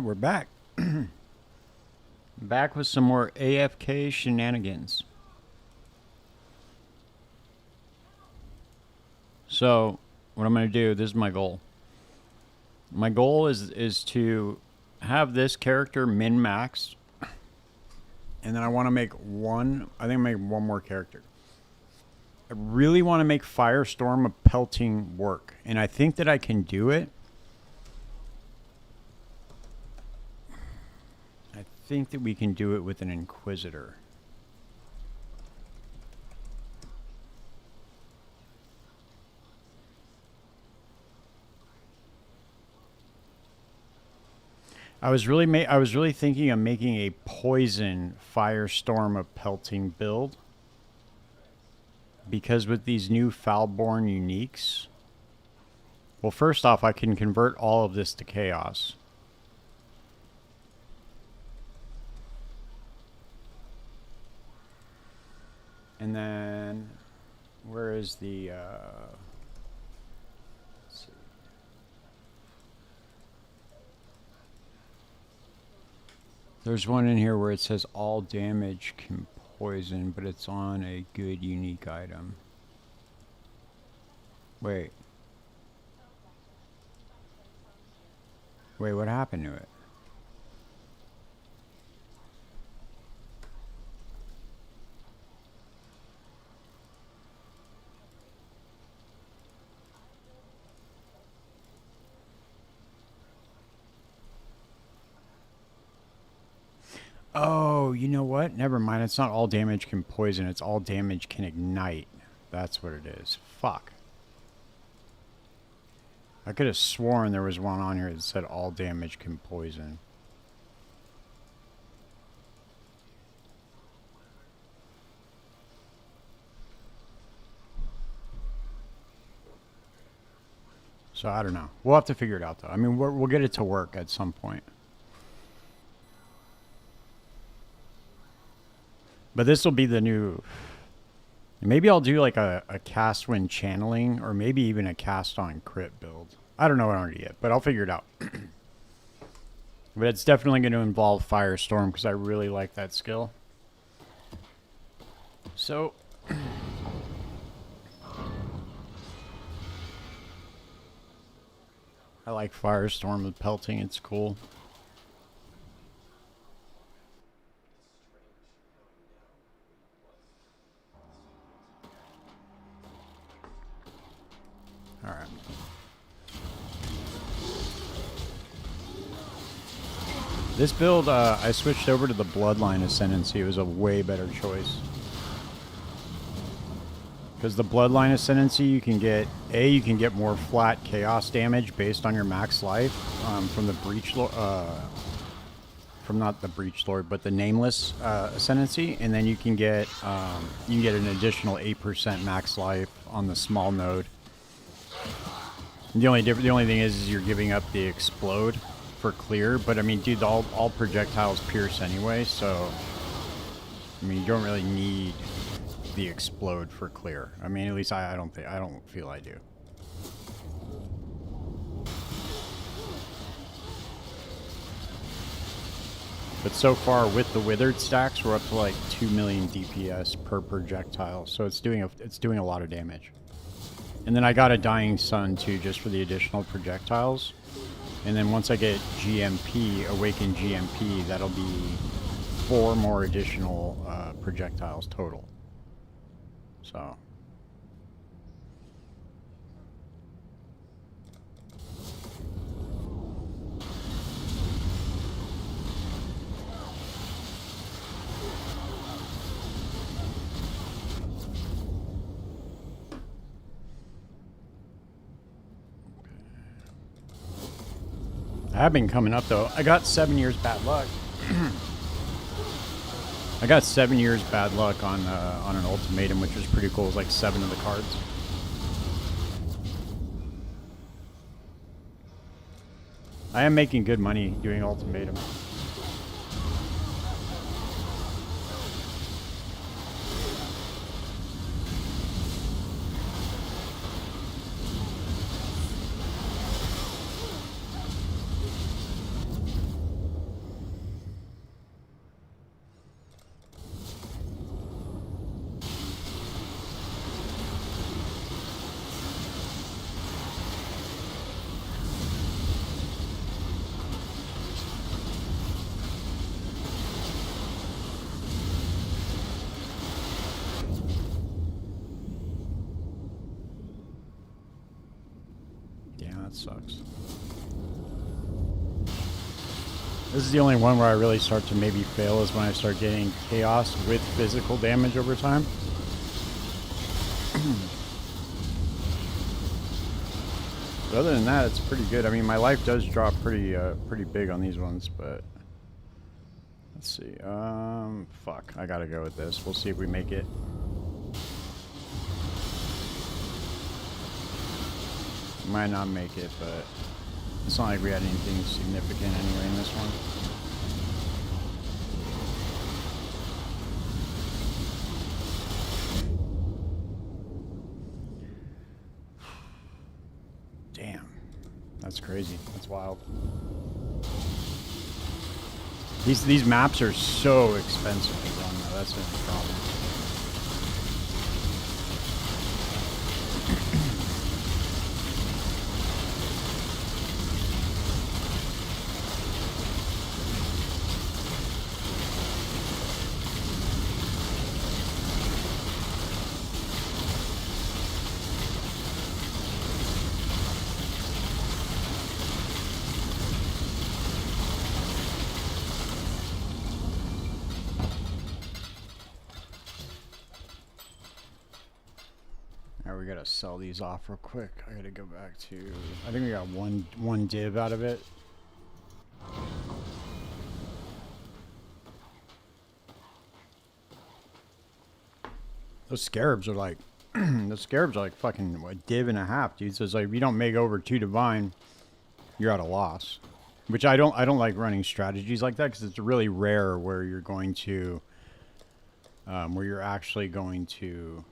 Alright, we're back. Back with some more AFK shenanigans. So, what I'm going to do, this is my goal. My goal is to have this character min-maxed. And then I want to make one, I think I'll make one more character. I really want to make Firestorm of Pelting work. And I think that I can do it. I think that we can do it with an Inquisitor. I was really thinking of making a poison Firestorm of Pelting build. Because with these new Foulborn uniques, well, first off, I can convert all of this to chaos. And then, where is the, let's see. There's one in here where it says all damage can poison, but it's on a good unique item. Wait. Wait, what happened to it? Oh, you know what? Never mind. It's not all damage can poison. It's all damage can ignite. That's what it is. Fuck. I could have sworn there was one on here that said all damage can poison. So I don't know. We'll have to figure it out, though. I mean, we'll get it to work at some point. But this will be the new... Maybe I'll do like a cast when channeling, or maybe even a cast on crit build. I don't know what I'm going to do yet, but I'll figure it out. But it's definitely going to involve Firestorm, because I really like that skill. So... I like Firestorm with Pelting, it's cool. Alright. This build, I switched over to the Bloodline Ascendancy. It was a way better choice. Because the Bloodline Ascendancy, you can get... you can get more flat chaos damage based on your max life from the Breach Lord... from not the Breach Lord, but the Nameless Ascendancy. And then you can get an additional 8% max life on the small node. The only thing is you're giving up the explode for clear, but I mean, dude, all projectiles pierce anyway, so I mean, you don't really need the explode for clear. I mean, at least I don't feel I do. But so far with the withered stacks, we're up to like 2 million DPS per projectile, so it's doing a lot of damage. And then I got a Dying Sun too, just for the additional projectiles. And then once I get GMP, Awakened GMP, that'll be 4 more additional projectiles total. So. I've been coming up though. I got 7 years bad luck. I got 7 years bad luck on an ultimatum, which was pretty cool. It was like 7 of the cards. I am making good money doing ultimatum. that sucks. This is the only one where I really start to maybe fail is when I start getting chaos with physical damage over time. But other than that, it's pretty good. I mean, my life does drop pretty big on these ones, but let's see. Fuck, I gotta go with this. We'll see if we make it. Might not make it, but it's not like we had anything significant anyway in this one. Damn. That's crazy. That's wild. These maps are so expensive to run though. That's the problem. We gotta sell these off real quick. I gotta go back to. I think we got one div out of it. Those scarabs are like, those scarabs are like fucking a div and a half, dude. So it's like if you don't make over 2 divine, you're at a loss. Which I don't like running strategies like that because it's really rare where you're going to, where you're actually going to.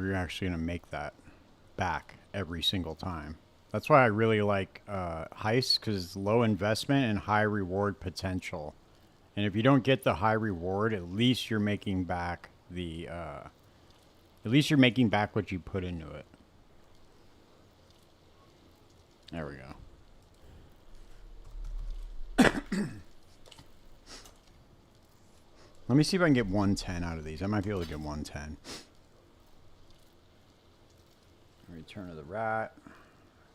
You're actually going to make that back every single time. That's why I really like heists, because it's low investment and high reward potential. And if you don't get the high reward, at least you're making back the at least you're making back what you put into it. There we go. Let me see if I can get 110 out of these. I might be able to get 110. Return of the rat.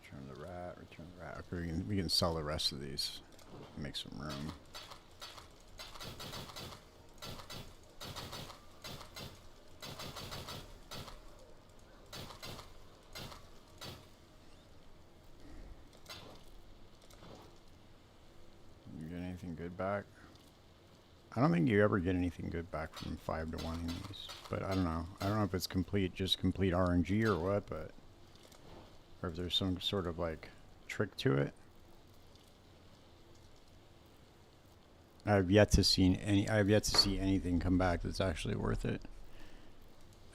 Return of the rat. Return of the rat. Okay, we can sell the rest of these. Make some room. You get anything good back? I don't think you ever get anything good back from 5 to 1 in these. But I don't know. I don't know if it's complete, just complete RNG or what, but or if there's some sort of like trick to it. I've yet to see anything come back that's actually worth it.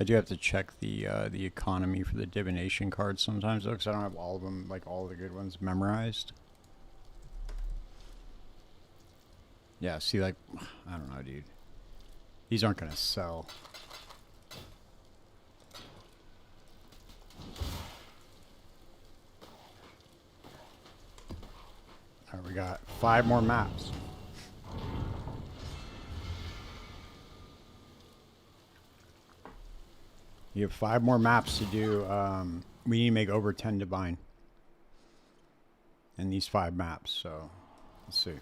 I do have to check the economy for the divination cards sometimes though, because I don't have all of them, like all the good ones, memorized. Yeah, see, like, I don't know, dude. These aren't gonna sell. Alright, we got 5 more maps. You have 5 more maps to do. We need to make over 10 divine in these 5 maps, so let's see.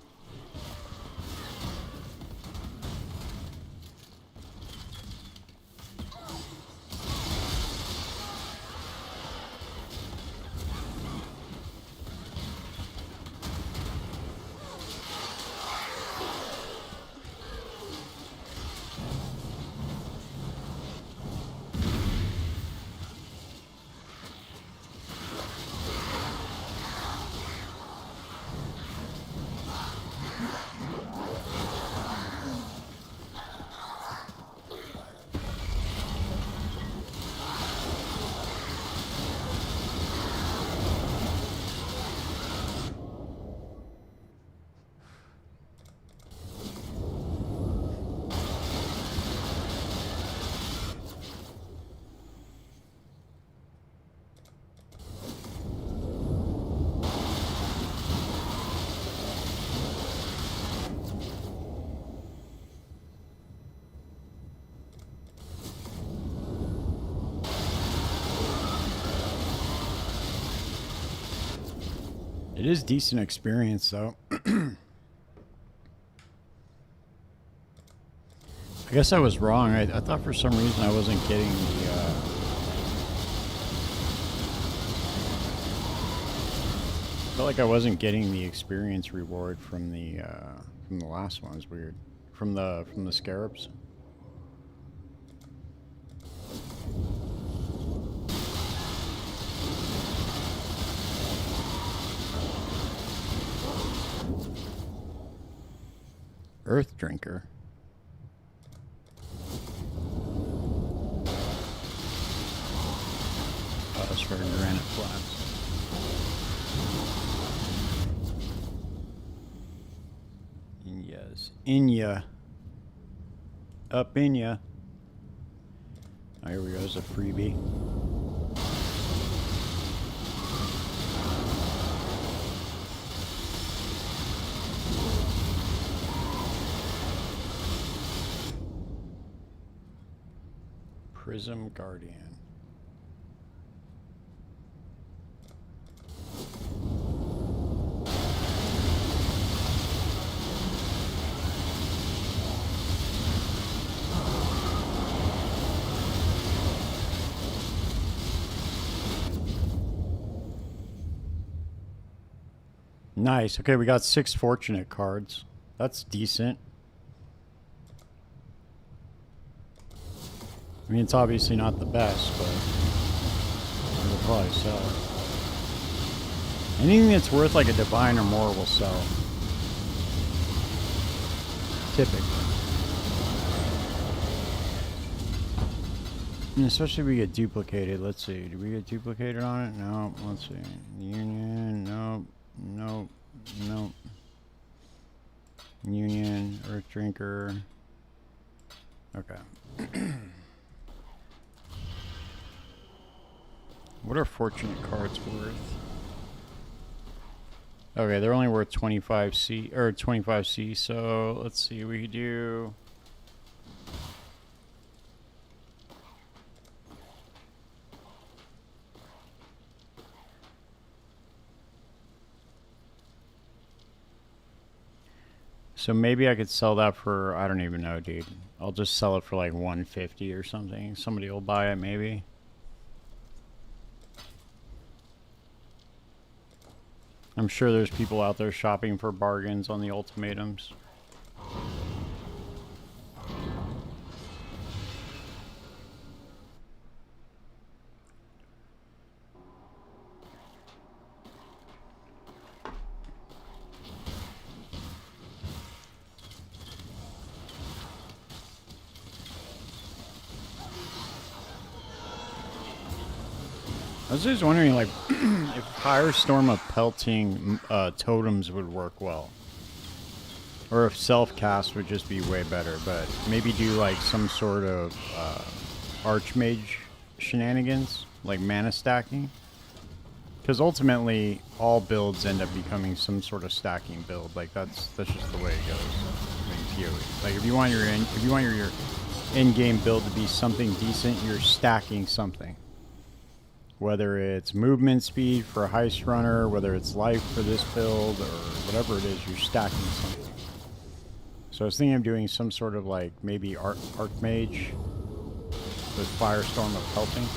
It is decent experience, though. I guess I was wrong. I thought for some reason I wasn't getting the... I felt like I wasn't getting the experience reward from the last one. It's weird. From the scarabs. Earth Drinker. Oh, that's for granite flats. Yes. In ya. Up in ya. Oh, here we go. There's a freebie. Prism Guardian. Nice. Okay, we got 6 fortunate cards. That's decent. I mean, it's obviously not the best, but it'll probably sell. Anything that's worth like a divine or more will sell. Typically. And especially if we get duplicated. Let's see. Did we get duplicated on it? No. Let's see. Union. Nope. Nope. Nope. Union. Earth Drinker. Okay. What are fortunate cards worth? Okay, they're only worth 25C or 25C. So let's see, we could do. So maybe I could sell that for, I don't even know, dude. I'll just sell it for like 150 or something. Somebody will buy it, maybe. I'm sure there's people out there shopping for bargains on the ultimatums. I was just wondering, like, if Firestorm of Pelting totems would work well. Or if self-cast would just be way better, but maybe do, like, some sort of Archmage shenanigans, like mana stacking. Because ultimately, all builds end up becoming some sort of stacking build. Like, that's just the way it goes. I mean, PoE. Like, if you want your in-game build to be something decent, you're stacking something. Whether it's movement speed for a heist runner, whether it's life for this build, or whatever it is, you're stacking something. So I was thinking of doing some sort of like maybe Archmage with Firestorm of Pelting.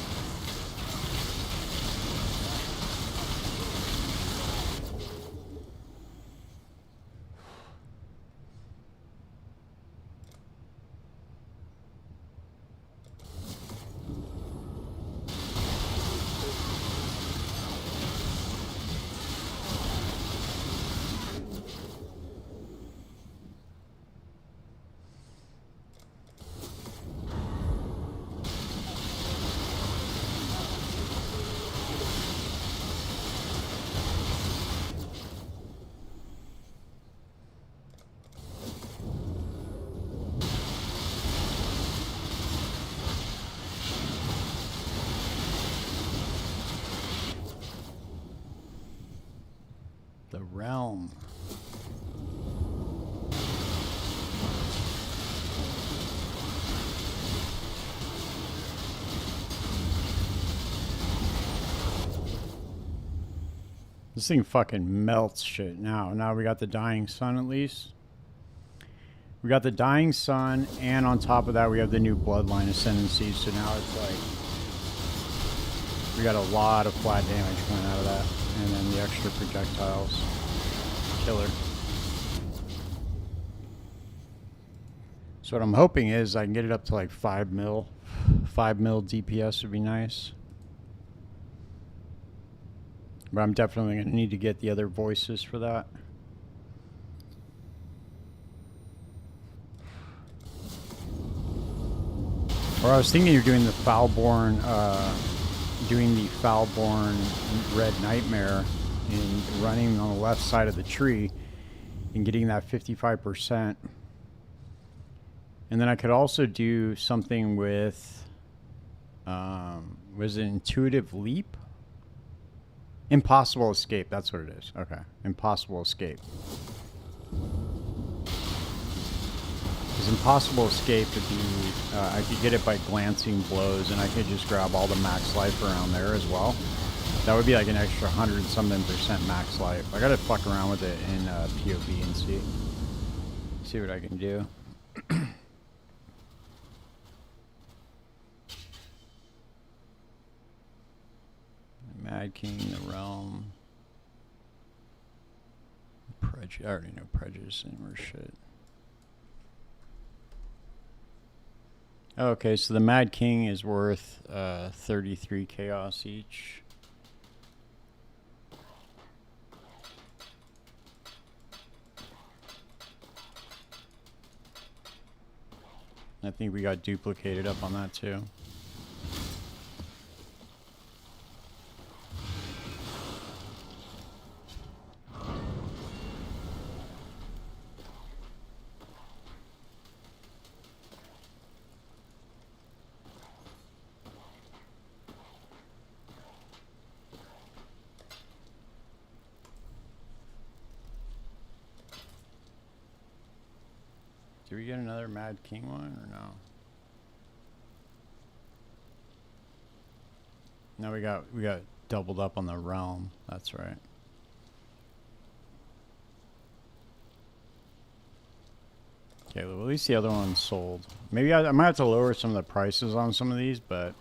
The Realm. This thing fucking melts shit now. Now we got the Dying Sun at least. We got the Dying Sun, and on top of that we have the new Bloodline Ascendancy, so now it's like we got a lot of flat damage coming out of that. And then the extra projectiles. Killer. So what I'm hoping is I can get it up to like 5 mil. 5 mil DPS would be nice. But I'm definitely going to need to get the other voices for that. Or I was thinking of doing the Foulborn, Red Nightmare and running on the left side of the tree and getting that 55%. And then I could also do something with, was it Intuitive Leap? Impossible Escape, that's what it is. Okay, Impossible Escape. Because Impossible Escape could be, I could get it by glancing blows, and I could just grab all the max life around there as well. That would be like an extra 100-something% max life. I gotta fuck around with it in POV and see what I can do. Mad King, the Realm. Prejudice. I already know Prejudice and more shit. Okay, so the Mad King is worth 33 chaos each. I think we got duplicated up on that too. Did we get another Mad King one or no? No, we got doubled up on the Realm. That's right. Okay, well, at least the other one's sold. Maybe I might have to lower some of the prices on some of these, but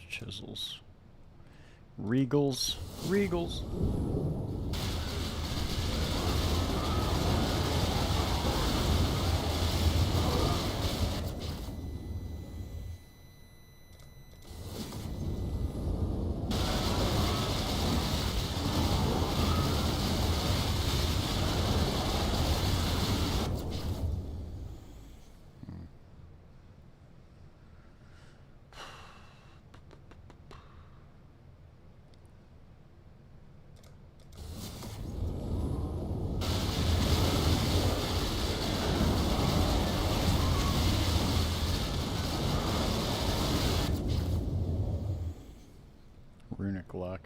chisels. Regals. Runic luck.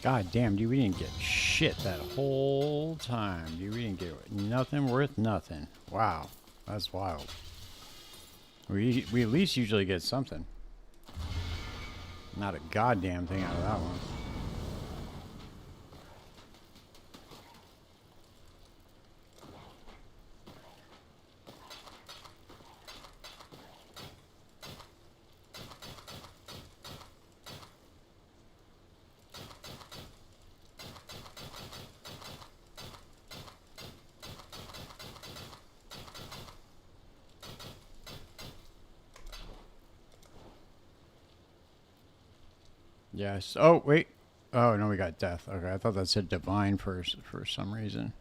God damn, dude, we didn't get shit that whole time. Dude, we didn't get nothing worth nothing. Wow, that's wild. We at least usually get something. Not a goddamn thing out of that one. Yes. Oh, wait. Oh, no, we got death. Okay, I thought that said divine for some reason.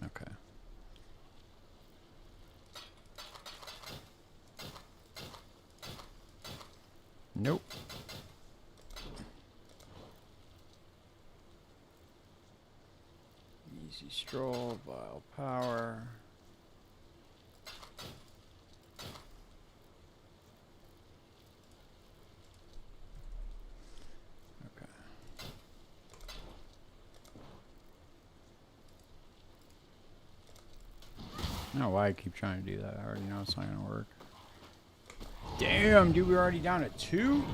Okay. Nope. Easy stroll, vile power. Okay. I don't know why I keep trying to do that. I already know it's not gonna work. Damn, dude, we're already down at 2?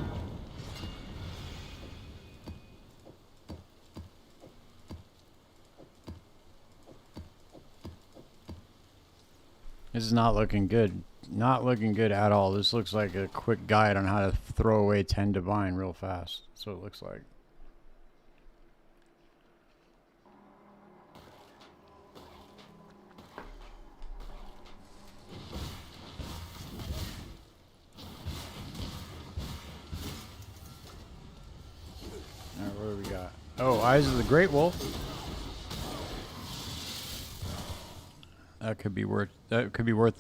This is not looking good. Not looking good at all. This looks like a quick guide on how to throw away 10 divine real fast. That's what it looks like. Alright, what do we got? Oh, Eyes of the Great Wolf. That could be worth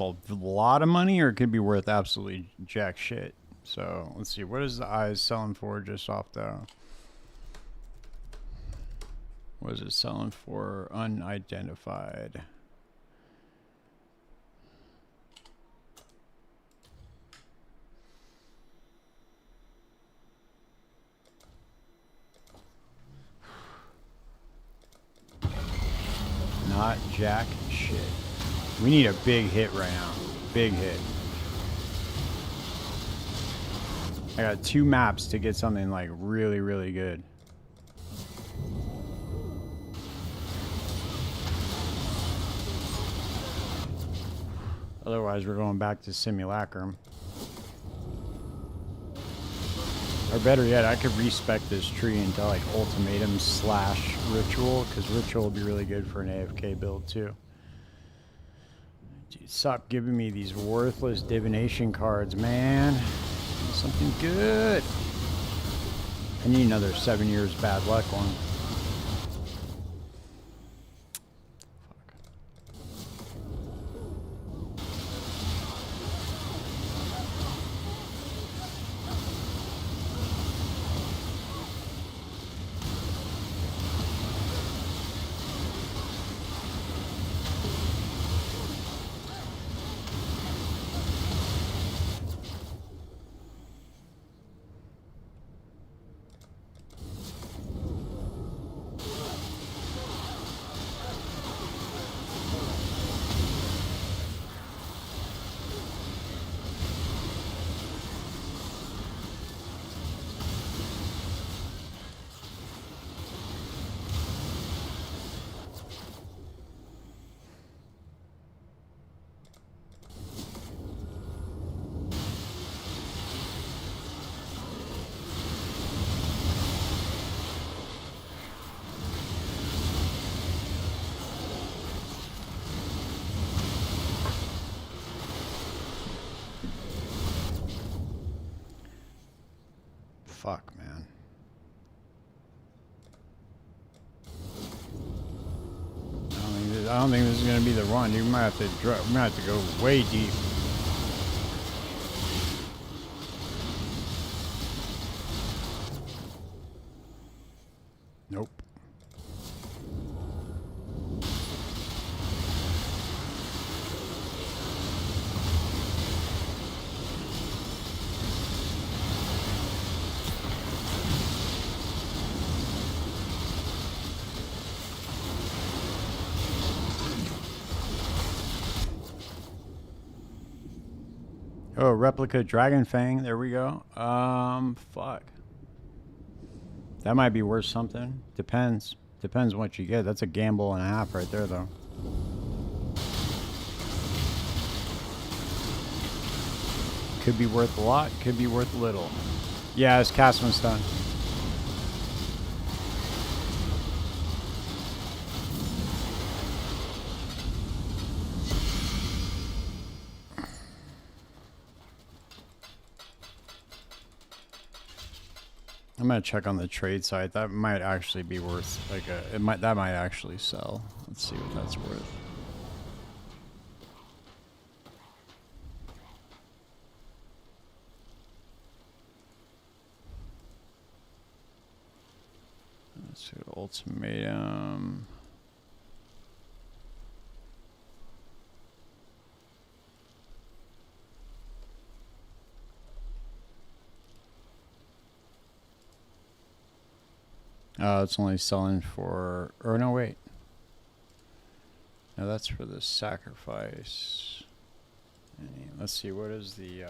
a lot of money, or it could be worth absolutely jack shit. So let's see, what is the Eyes selling for just off the? What is it selling for? Unidentified. Not jack shit. We need a big hit right now. Big hit. I got 2 maps to get something like really, really good. Otherwise, we're going back to Simulacrum. Or better yet, I could respec this tree into like Ultimatum / Ritual, because Ritual would be really good for an AFK build too. Dude, stop giving me these worthless divination cards, man. Something good. I need another 7 years bad luck one. Fuck, man. I don't think this is gonna be the one. You might have to go way deep. Oh, replica Dragon Fang. There we go. Fuck. That might be worth something. Depends. Depends what you get. That's a gamble and a half right there, though. Could be worth a lot. Could be worth little. Yeah, it's Castman Stone. I'm gonna check on the trade site. That might actually be worth like that might actually sell. Let's see what that's worth. Let's see, ultimatum. It's only selling for, or no, wait. No, that's for the sacrifice. Let's see, what is the,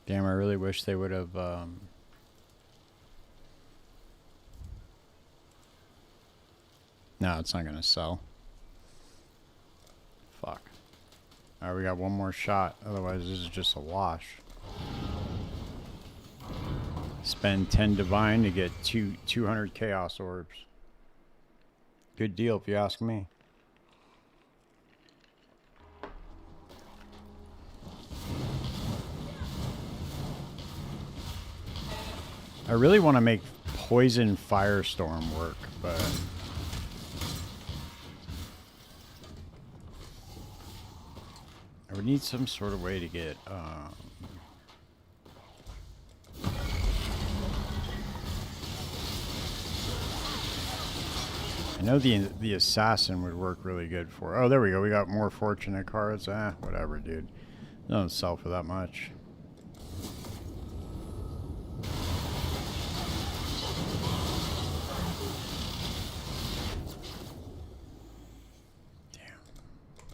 damn, I really wish they would have, no, it's not gonna sell. Fuck. Alright, we got one more shot. Otherwise, this is just a wash. Spend 10 divine to get 200 chaos orbs. Good deal if you ask me. I really want to make Poison Firestorm work, but I would need some sort of way to get I know the assassin would work really good for. Oh, there we go. We got more fortunate cards. Whatever, dude. They don't sell for that much.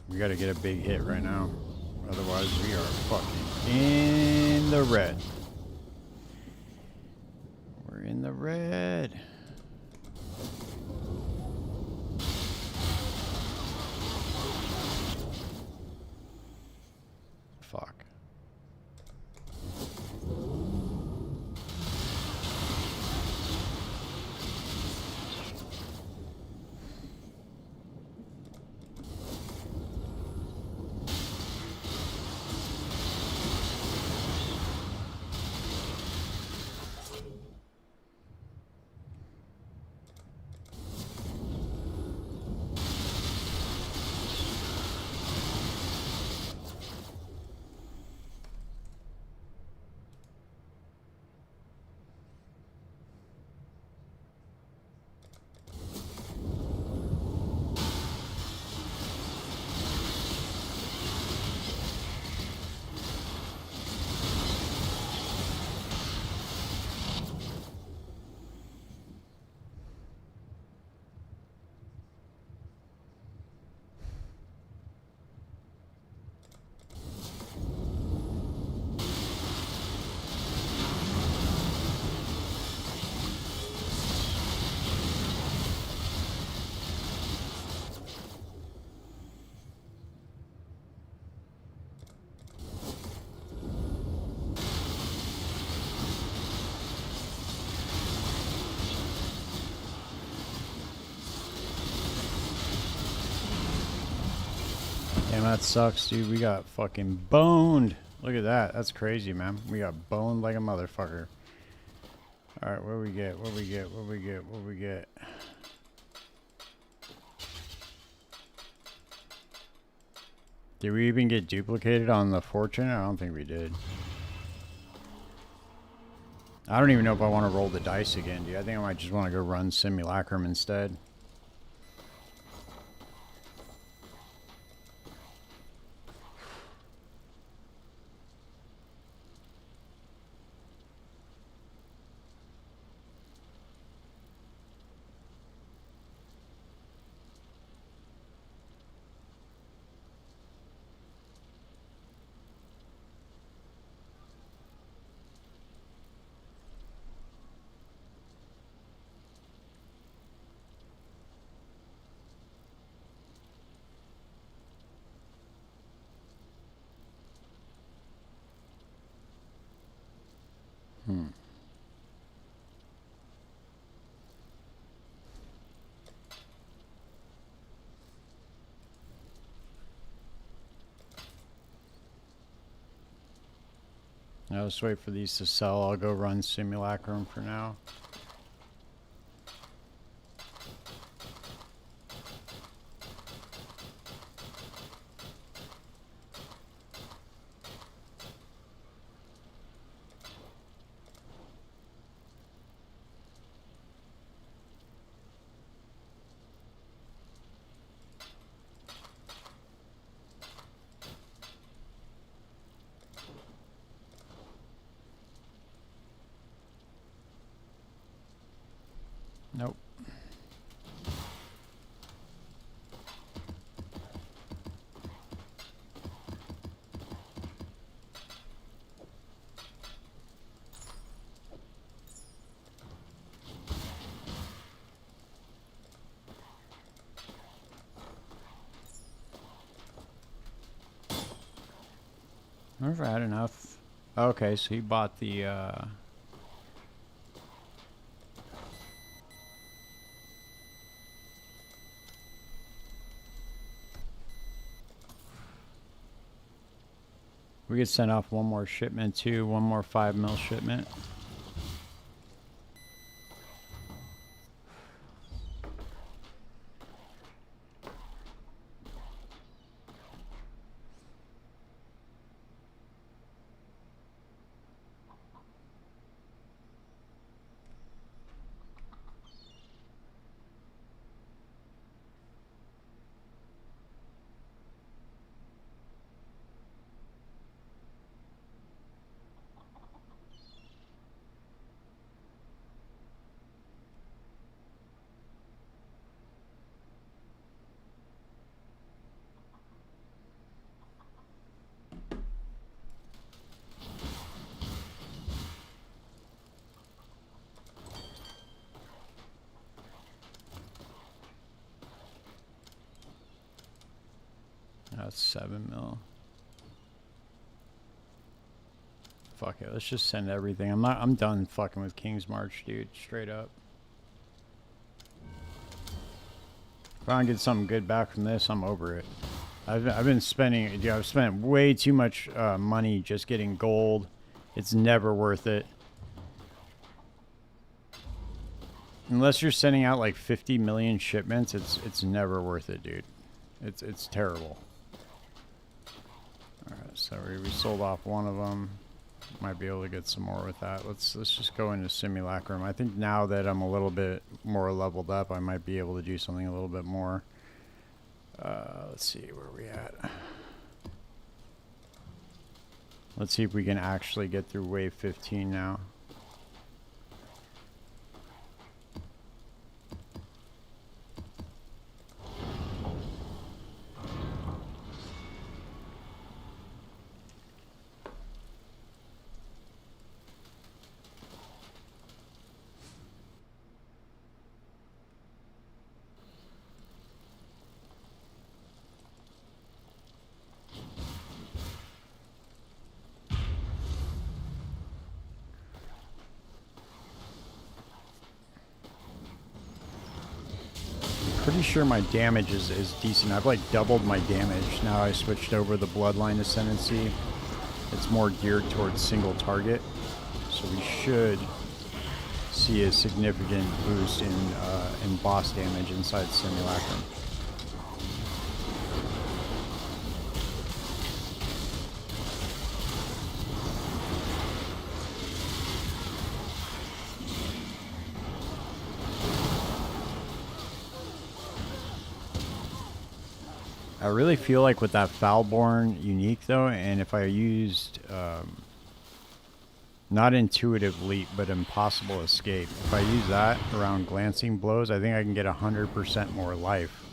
We gotta get a big hit right now. Otherwise, we are fucking in the red. We're in the red. Fuck. Damn, that sucks, dude. We got fucking boned. Look at that. That's crazy, man. We got boned like a motherfucker. Alright, what we get? What we get? What we get? What we get? Did we even get duplicated on the fortune? I don't think we did. I don't even know if I want to roll the dice again, dude. I think I might just want to go run Simulacrum instead. Now let's wait for these to sell. I'll go run Simulacrum for now. Nope. I wonder if I had enough. Okay, so he bought the we could send off one more shipment too, one more 5 mil shipment. That's 7 mil. Fuck it, let's just send everything. I'm done fucking with King's March, dude. Straight up. If I don't get something good back from this, I'm over it. I've been spending, I've spent way too much money just getting gold. It's never worth it. Unless you're sending out like 50 million shipments, it's never worth it, dude. It's terrible. All right, so we sold off one of them. Might be able to get some more with that. Let's just go into Simulacrum. I think now that I'm a little bit more leveled up, I might be able to do something a little bit more. Let's see where we at. Let's see if we can actually get through wave 15 now. Pretty sure my damage is decent. I've like doubled my damage. Now I switched over the Bloodline Ascendancy. It's more geared towards single target. So we should see a significant boost in boss damage inside Simulacrum. I really feel like with that Foulborn unique though, and if I used not Intuitive Leap, but Impossible Escape, if I use that around Glancing Blows, I think I can get 100% more life.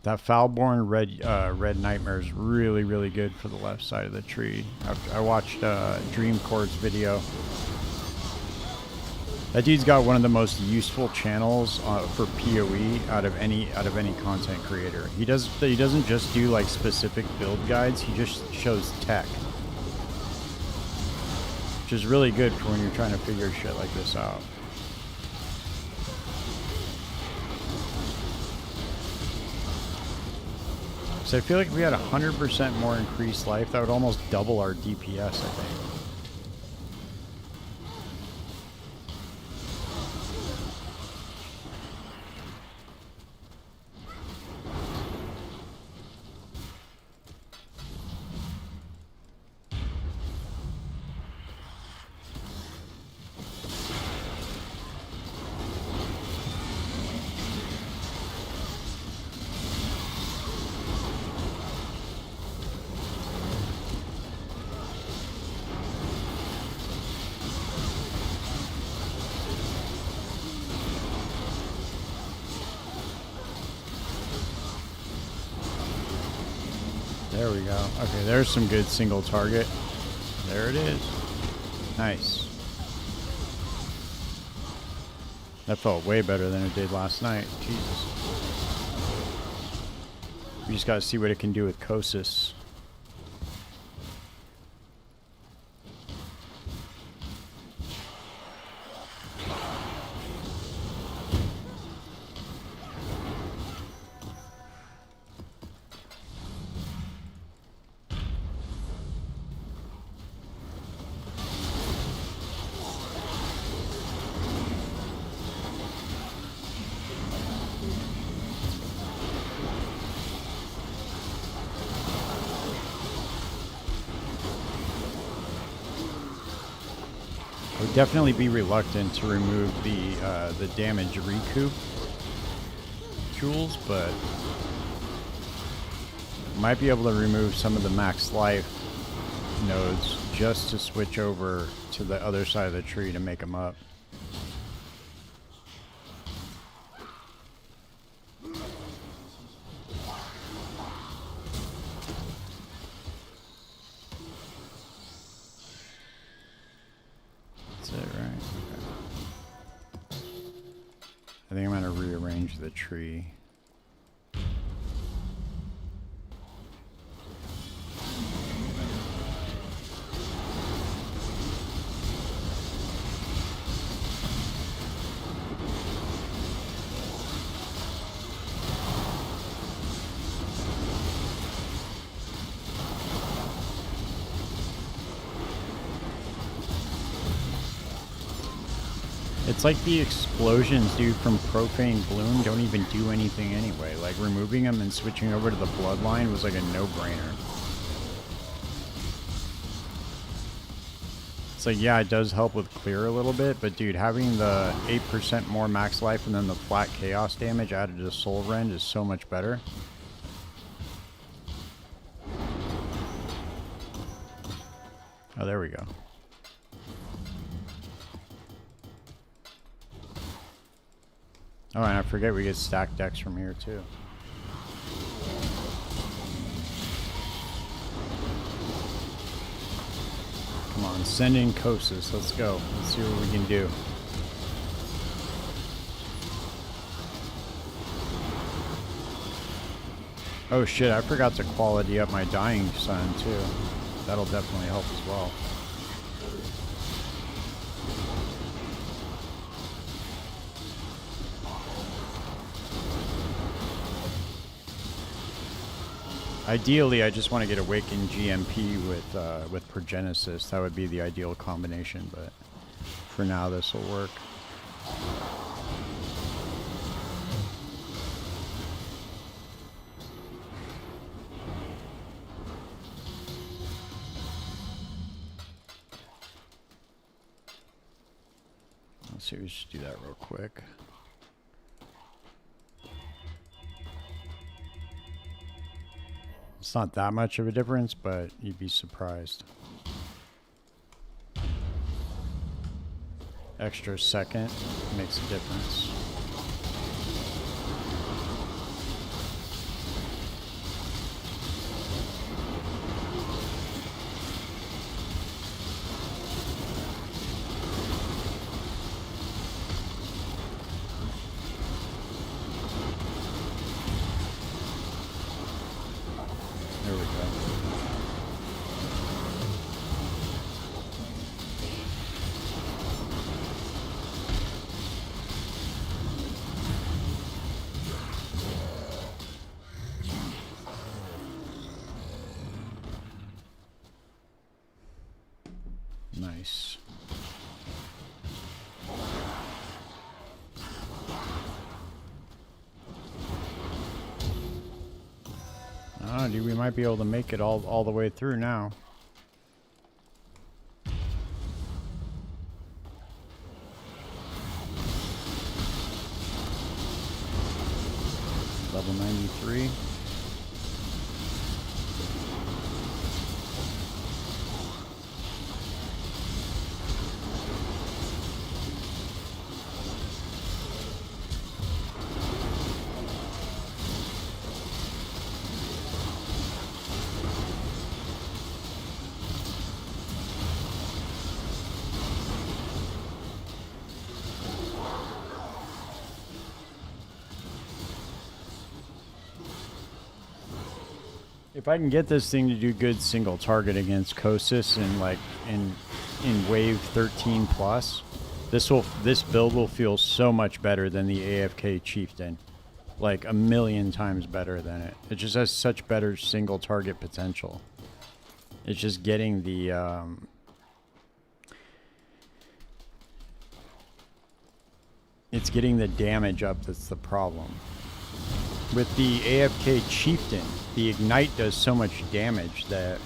That Foulborn Red Nightmare is really, really good for the left side of the tree. I watched Dream Chord's video. That dude's got one of the most useful channels for PoE out of any content creator. He doesn't just do like specific build guides. He just shows tech, which is really good for when you're trying to figure shit like this out. So I feel like if we had 100% more increased life, that would almost double our DPS, I think. There we go. Okay, there's some good single target. There it is. Nice. That felt way better than it did last night. Jesus. We just gotta see what it can do with Kosis. I would definitely be reluctant to remove the damage recoup jewels, but might be able to remove some of the max life nodes just to switch over to the other side of the tree to make them up. I think I'm going to rearrange the tree. It's like the explosions, dude, from Profane Bloom don't even do anything anyway. Like, removing them and switching over to the Bloodline was like a no-brainer. It's like, yeah, it does help with clear a little bit, but dude, having the 8% more max life and then the flat chaos damage added to Soul Rend is so much better. Oh, there we go. Oh, and I forget we get stacked decks from here, too. Come on, send in Kosis. Let's go. Let's see what we can do. Oh shit, I forgot to quality up my Dying Sun, too. That'll definitely help as well. Ideally, I just want to get Awakened GMP with Progenesis. That would be the ideal combination, but for now, this will work. Let's see, we should do that real quick. It's not that much of a difference, but you'd be surprised. Extra second makes a difference. There we go. Nice. Oh, dude, we might be able to make it all the way through now. Level 93. If I can get this thing to do good single target against Kosis and like in wave 13 plus, this build will feel so much better than the AFK Chieftain. Like a million times better than it. It just has such better single target potential. It's just getting the it's getting the damage up that's the problem. With the AFK Chieftain, the Ignite does so much damage that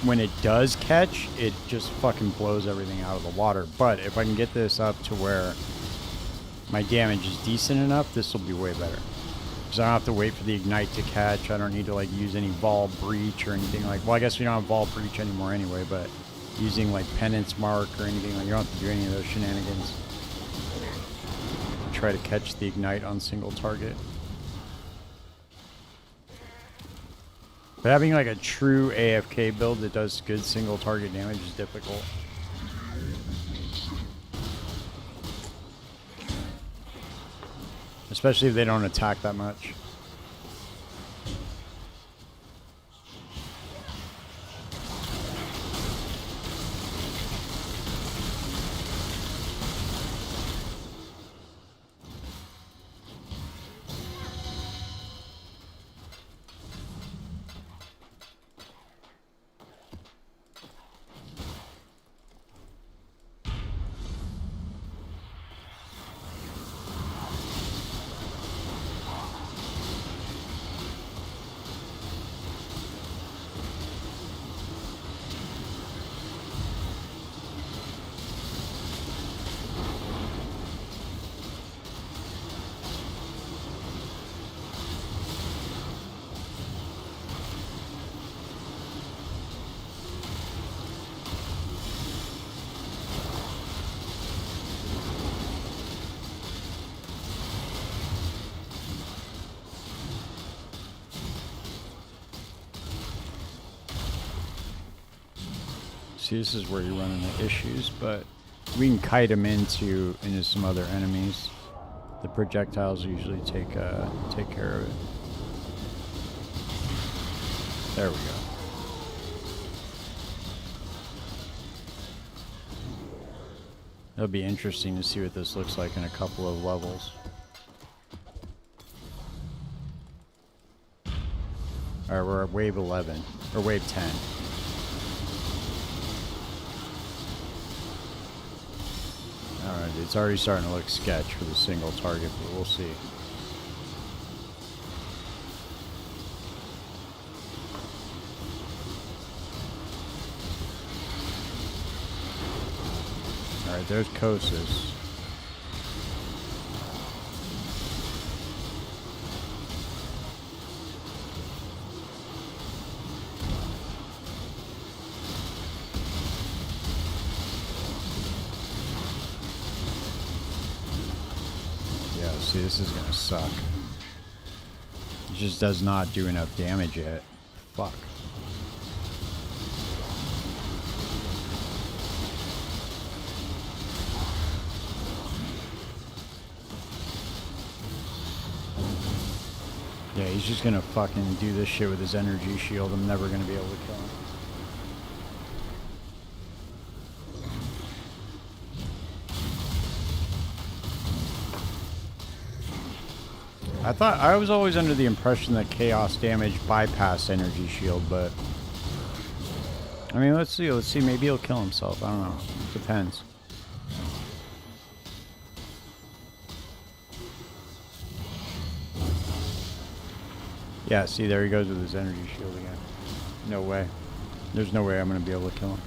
when it does catch, it just fucking blows everything out of the water. But if I can get this up to where my damage is decent enough, this will be way better. Because I don't have to wait for the Ignite to catch. I don't need to like use any Vol Breach or anything like... Well, I guess we don't have Vol Breach anymore anyway, but using like Penance Mark or anything like... You don't have to do any of those shenanigans. Try to catch the Ignite on single target. But having like a true AFK build that does good single target damage is difficult. Especially if they don't attack that much. See, this is where you run into issues, but we can kite them into some other enemies. The projectiles usually take care of it. There we go. It'll be interesting to see what this looks like in a couple of levels. Alright, we're at wave 11, or wave 10. Alright, it's already starting to look sketch for the single target, but we'll see. Alright, there's Kosis. see, this is gonna suck. It just does not do enough damage yet. Fuck. Yeah, he's just gonna fucking do this shit with his energy shield. I'm never gonna be able to kill him. I was always under the impression that chaos damage bypassed energy shield, but I mean, let's see, maybe he'll kill himself. I don't know. Depends. Yeah, see, there he goes with his energy shield again. No way. There's no way I'm going to be able to kill him.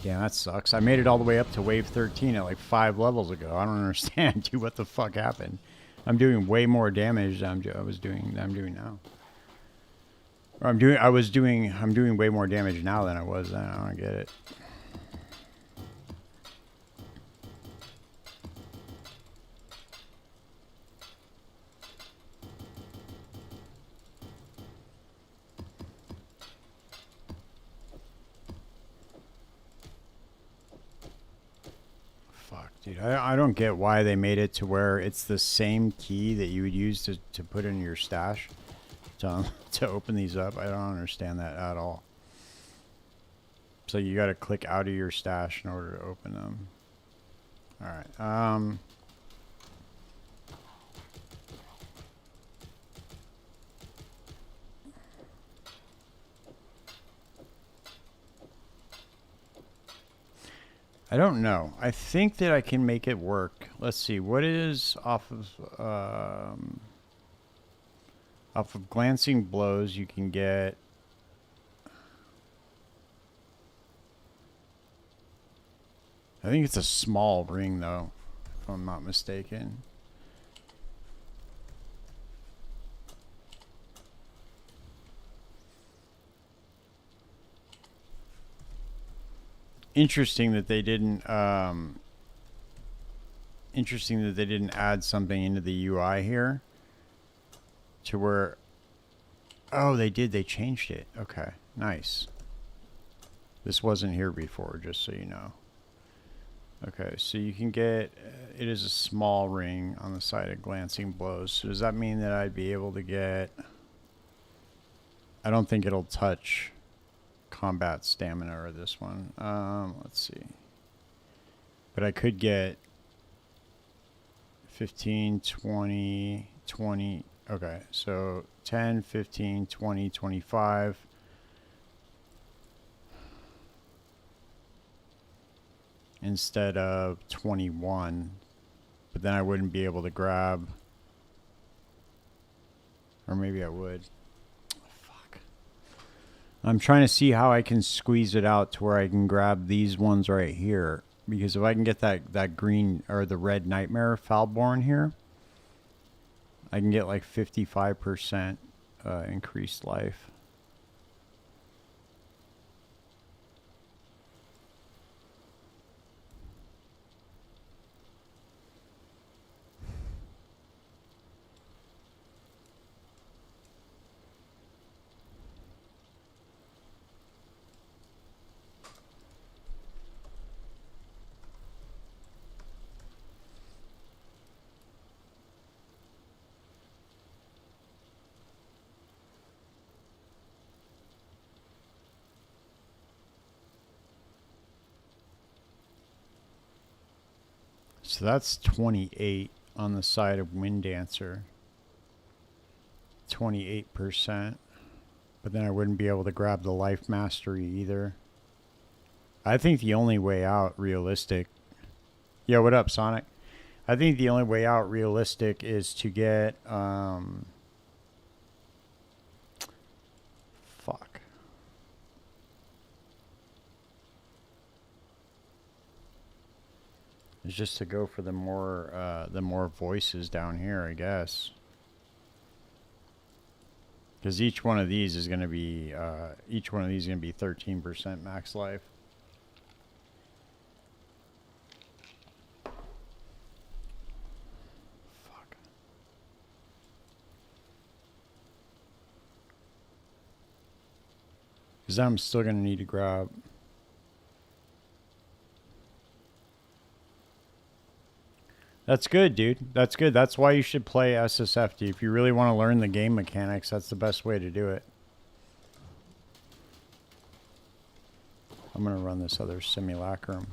Damn, that sucks. I made it all the way up to wave 13 at like 5 levels ago. I don't understand, dude. What the fuck happened? I'm doing way more damage than I'm doing now. Or I'm doing way more damage now than I was then. I don't get it. Dude, I don't get why they made it to where it's the same key that you would use to put in your stash to open these up. I don't understand that at all. So you got to click out of your stash in order to open them. All right. I don't know. I think that I can make it work. Let's see. What is off of glancing blows? You can get. I think it's a small ring, though, if I'm not mistaken. Interesting that they didn't add something into the UI here to where oh they did, they changed it. Okay, nice. This wasn't here before, just so you know. Okay, so you can get it is a small ring on the side of glancing blows. So does that mean that I'd be able to get I don't think it'll touch combat stamina or this one. Let's see. But I could get 15, 20, 20. Okay, so 10, 15, 20, 25. Instead of 21. But then I wouldn't be able to grab. Or maybe I would. I'm trying to see how I can squeeze it out to where I can grab these ones right here. Because if I can get that green or the red nightmare Falborn here, I can get like 55% increased life. So that's 28 on the side of Wind Dancer. 28%. But then I wouldn't be able to grab the Life Mastery either. I think the only way out realistic... Yo, what up, Sonic? I think the only way out realistic is to get... Fuck. Is just to go for the more voices down here, I guess. Because each one of these is going to be 13% max life. Fuck. Because I'm still going to need to grab. That's good, dude. That's good. That's why you should play SSFD. If you really want to learn the game mechanics, that's the best way to do it. I'm going to run this other simulacrum.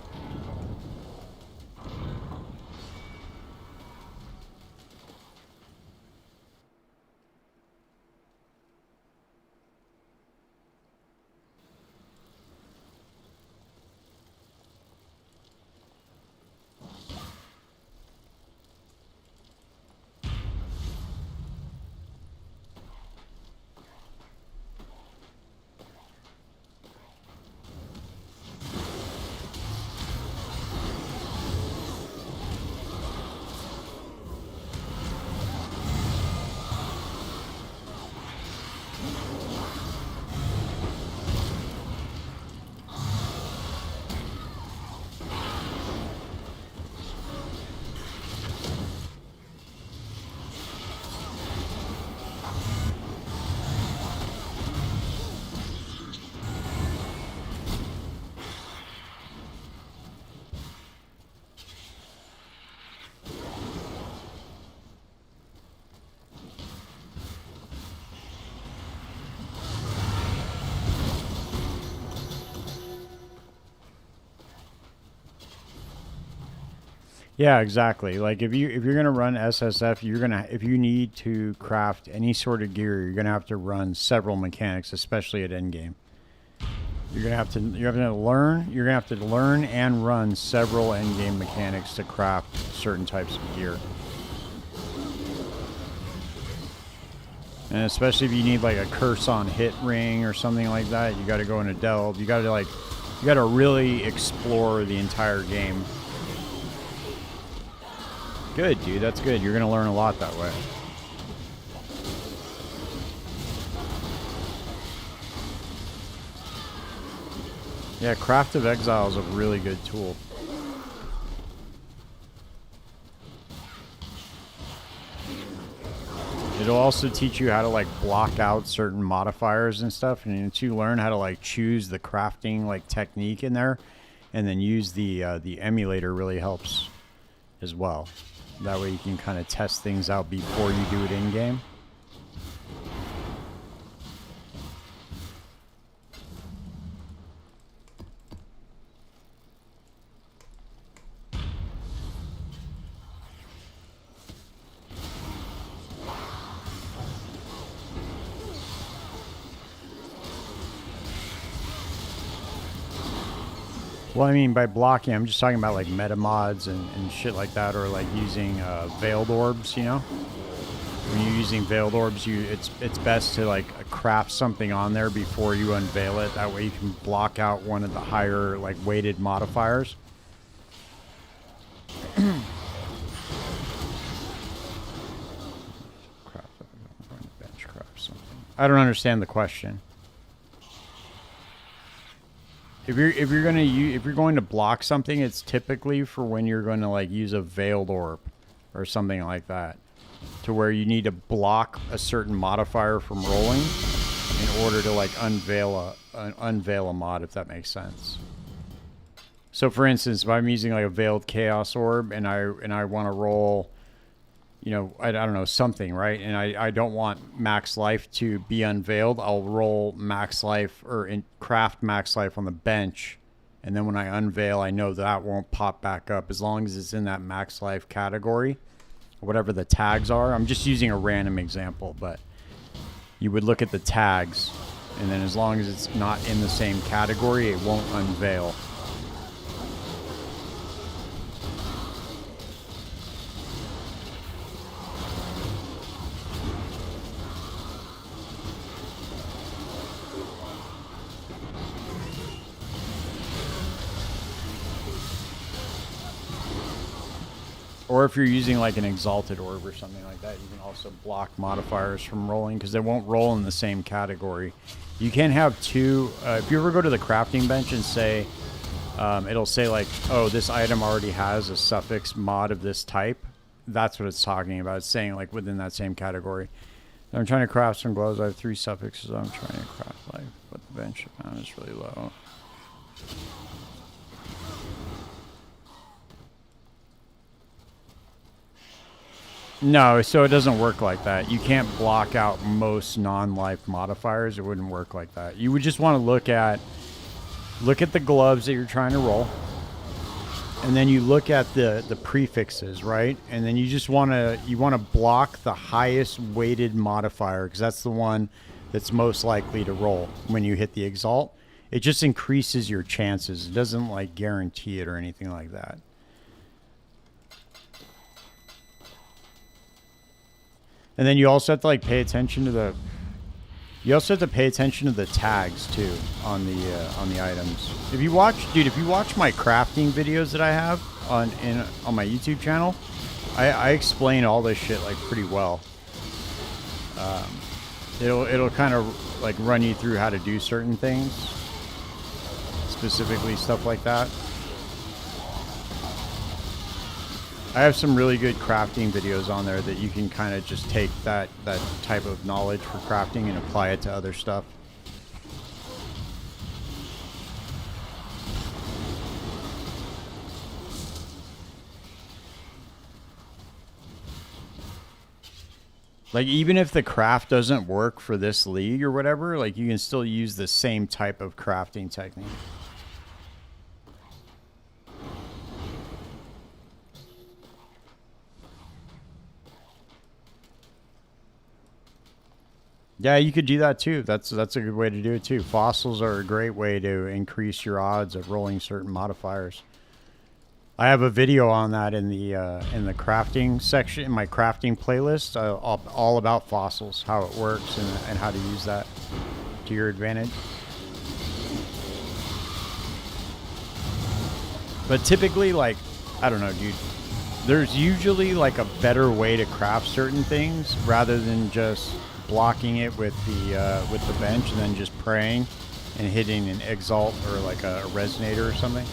Yeah, exactly. Like if you're gonna run SSF, if you need to craft any sort of gear, you're gonna have to run several mechanics, especially at endgame. You're gonna have to learn and run several endgame mechanics to craft certain types of gear. And especially if you need like a curse on hit ring or something like that, you got to go into delve. You got to really explore the entire game. Good, dude. That's good. You're going to learn a lot that way. Yeah, Craft of Exile is a really good tool. It'll also teach you how to like block out certain modifiers and stuff, and once you learn how to like choose the crafting like technique in there, and then use the emulator really helps as well. That way you can kind of test things out before you do it in game. Well, I mean, by blocking, I'm just talking about like meta mods and shit like that, or like using veiled orbs, you know? When you're using veiled orbs, it's best to like craft something on there before you unveil it. That way you can block out one of the higher like weighted modifiers. Bench craft something. I don't understand the question. If you're going to block something, it's typically for when you're going to like use a veiled orb or something like that, to where you need to block a certain modifier from rolling in order to like unveil a mod, if that makes sense. So for instance, if I'm using like a veiled chaos orb and I want to roll, you know, I don't know, something, right? And I don't want max life to be unveiled. I'll roll max life or craft max life on the bench. And then when I unveil, I know that won't pop back up as long as it's in that max life category, whatever the tags are. I'm just using a random example, but you would look at the tags, and then as long as it's not in the same category, it won't unveil. Or if you're using like an exalted orb or something like that, you can also block modifiers from rolling because they won't roll in the same category. You can have two. If you ever go to the crafting bench and say, it'll say like, oh, this item already has a suffix mod of this type. That's what it's talking about. It's saying like within that same category. I'm trying to craft some gloves. I have 3 suffixes I'm trying to craft like, but the bench amount is really low. No, so it doesn't work like that. You can't block out most non-life modifiers. It wouldn't work like that. You would just want to look at the gloves that you're trying to roll. And then you look at the prefixes, right? And then you just want to block the highest weighted modifier because that's the one that's most likely to roll when you hit the exalt. It just increases your chances. It doesn't like guarantee it or anything like that. And then you also have to like pay attention to the. You also have to pay attention to the tags too on the items. If you watch my crafting videos that I have on my YouTube channel, I explain all this shit like pretty well. It'll kind of like run you through how to do certain things, specifically stuff like that. I have some really good crafting videos on there that you can kind of just take that type of knowledge for crafting and apply it to other stuff. Like even if the craft doesn't work for this league or whatever, like you can still use the same type of crafting technique. Yeah, you could do that too. That's a good way to do it too. Fossils are a great way to increase your odds of rolling certain modifiers. I have a video on that in the crafting section, in my crafting playlist, all about fossils, how it works, and how to use that to your advantage. But typically, like, I don't know, dude. There's usually like a better way to craft certain things rather than just blocking it with the bench and then just praying and hitting an exalt or like a resonator or something.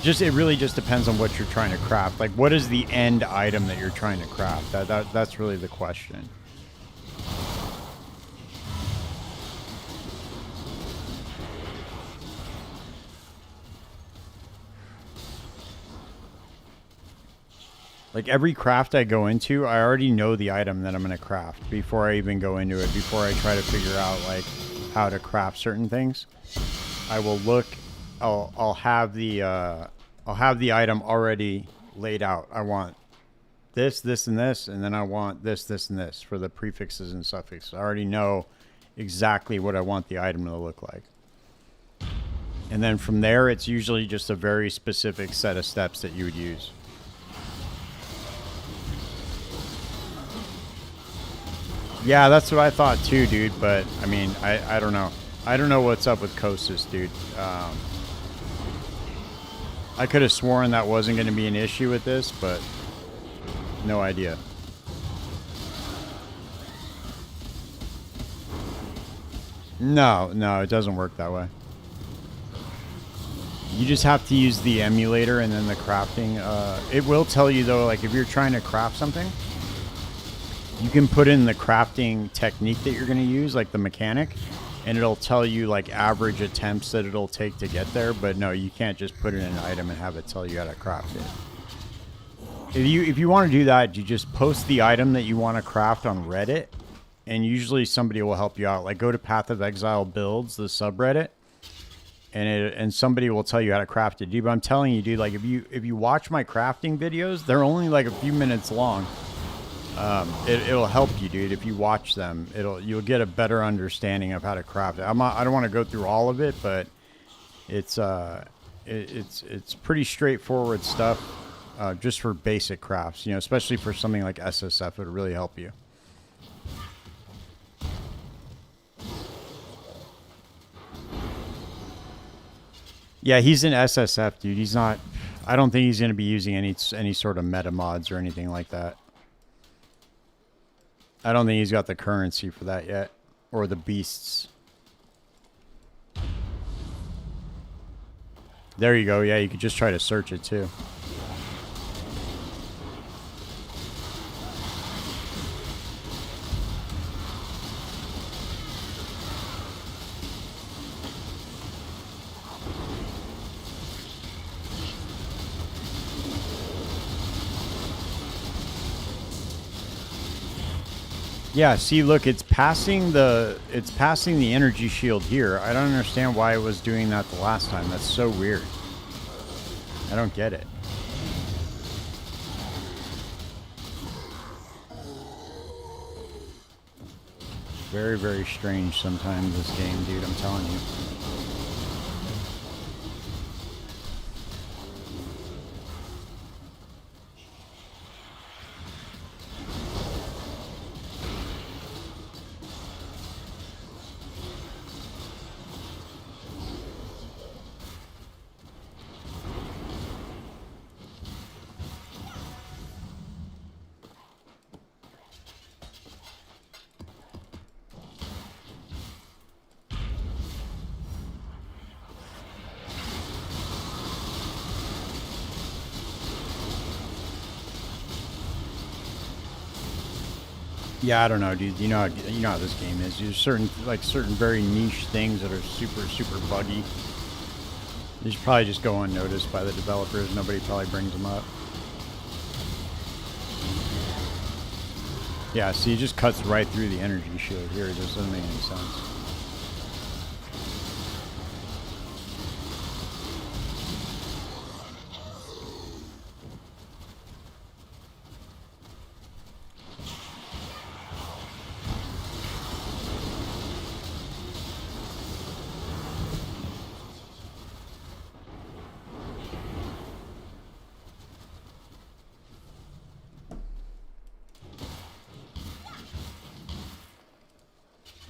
It really just depends on what you're trying to craft. Like, what is the end item that you're trying to craft? That's really the question. Like every craft I go into, I already know the item that I'm going to craft before I even go into it, before I try to figure out like how to craft certain things. I will look, I'll have the item already laid out. I want this, this, and this, and then I want this, this, and this for the prefixes and suffixes. I already know exactly what I want the item to look like. And then from there, it's usually just a very specific set of steps that you would use. Yeah, that's what I thought too, dude. But I mean, I don't know. I don't know what's up with Kostas, dude. I could have sworn that wasn't going to be an issue with this, but no idea. No, it doesn't work that way. You just have to use the emulator and then the crafting. It will tell you though, like if you're trying to craft something, you can put in the crafting technique that you're going to use, like the mechanic, and it'll tell you like average attempts that it'll take to get there. But no, you can't just put in an item and have it tell you how to craft it. If you want to do that, you just post the item that you want to craft on Reddit, and usually somebody will help you out. Like go to Path of Exile Builds, the subreddit, and somebody will tell you how to craft it. Dude, but I'm telling you, dude, like if you watch my crafting videos, they're only like a few minutes long. It'll help you, dude. If you watch them, you'll get a better understanding of how to craft it. I don't want to go through all of it, but it's pretty straightforward stuff, just for basic crafts. You know, especially for something like SSF, it would really help you. Yeah, he's in SSF, dude. He's not. I don't think he's going to be using any sort of meta mods or anything like that. I don't think he's got the currency for that yet, or the beasts. There you go. Yeah, you could just try to search it too. Yeah, see, look, it's passing the energy shield here. I don't understand why it was doing that the last time. That's so weird. I don't get it. Very, very strange sometimes, this game, dude, I'm telling you. Yeah, I don't know, dude. You know how this game is. There's certain very niche things that are super, super buggy. These probably just go unnoticed by the developers. Nobody probably brings them up. Yeah, see, it just cuts right through the energy shield here. It just doesn't make any sense.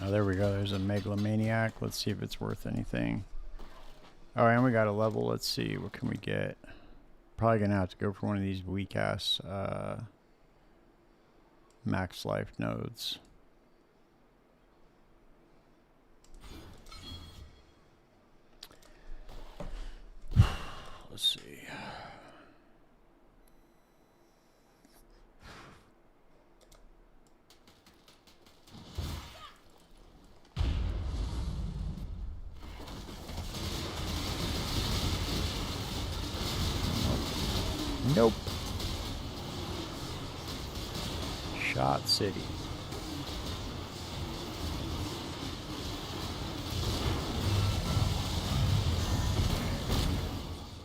Oh, there we go. There's a megalomaniac. Let's see if it's worth anything. Oh, and we got a level. Let's see. What can we get? Probably going to have to go for one of these weak-ass max life nodes. Let's see. Nope. Shot City.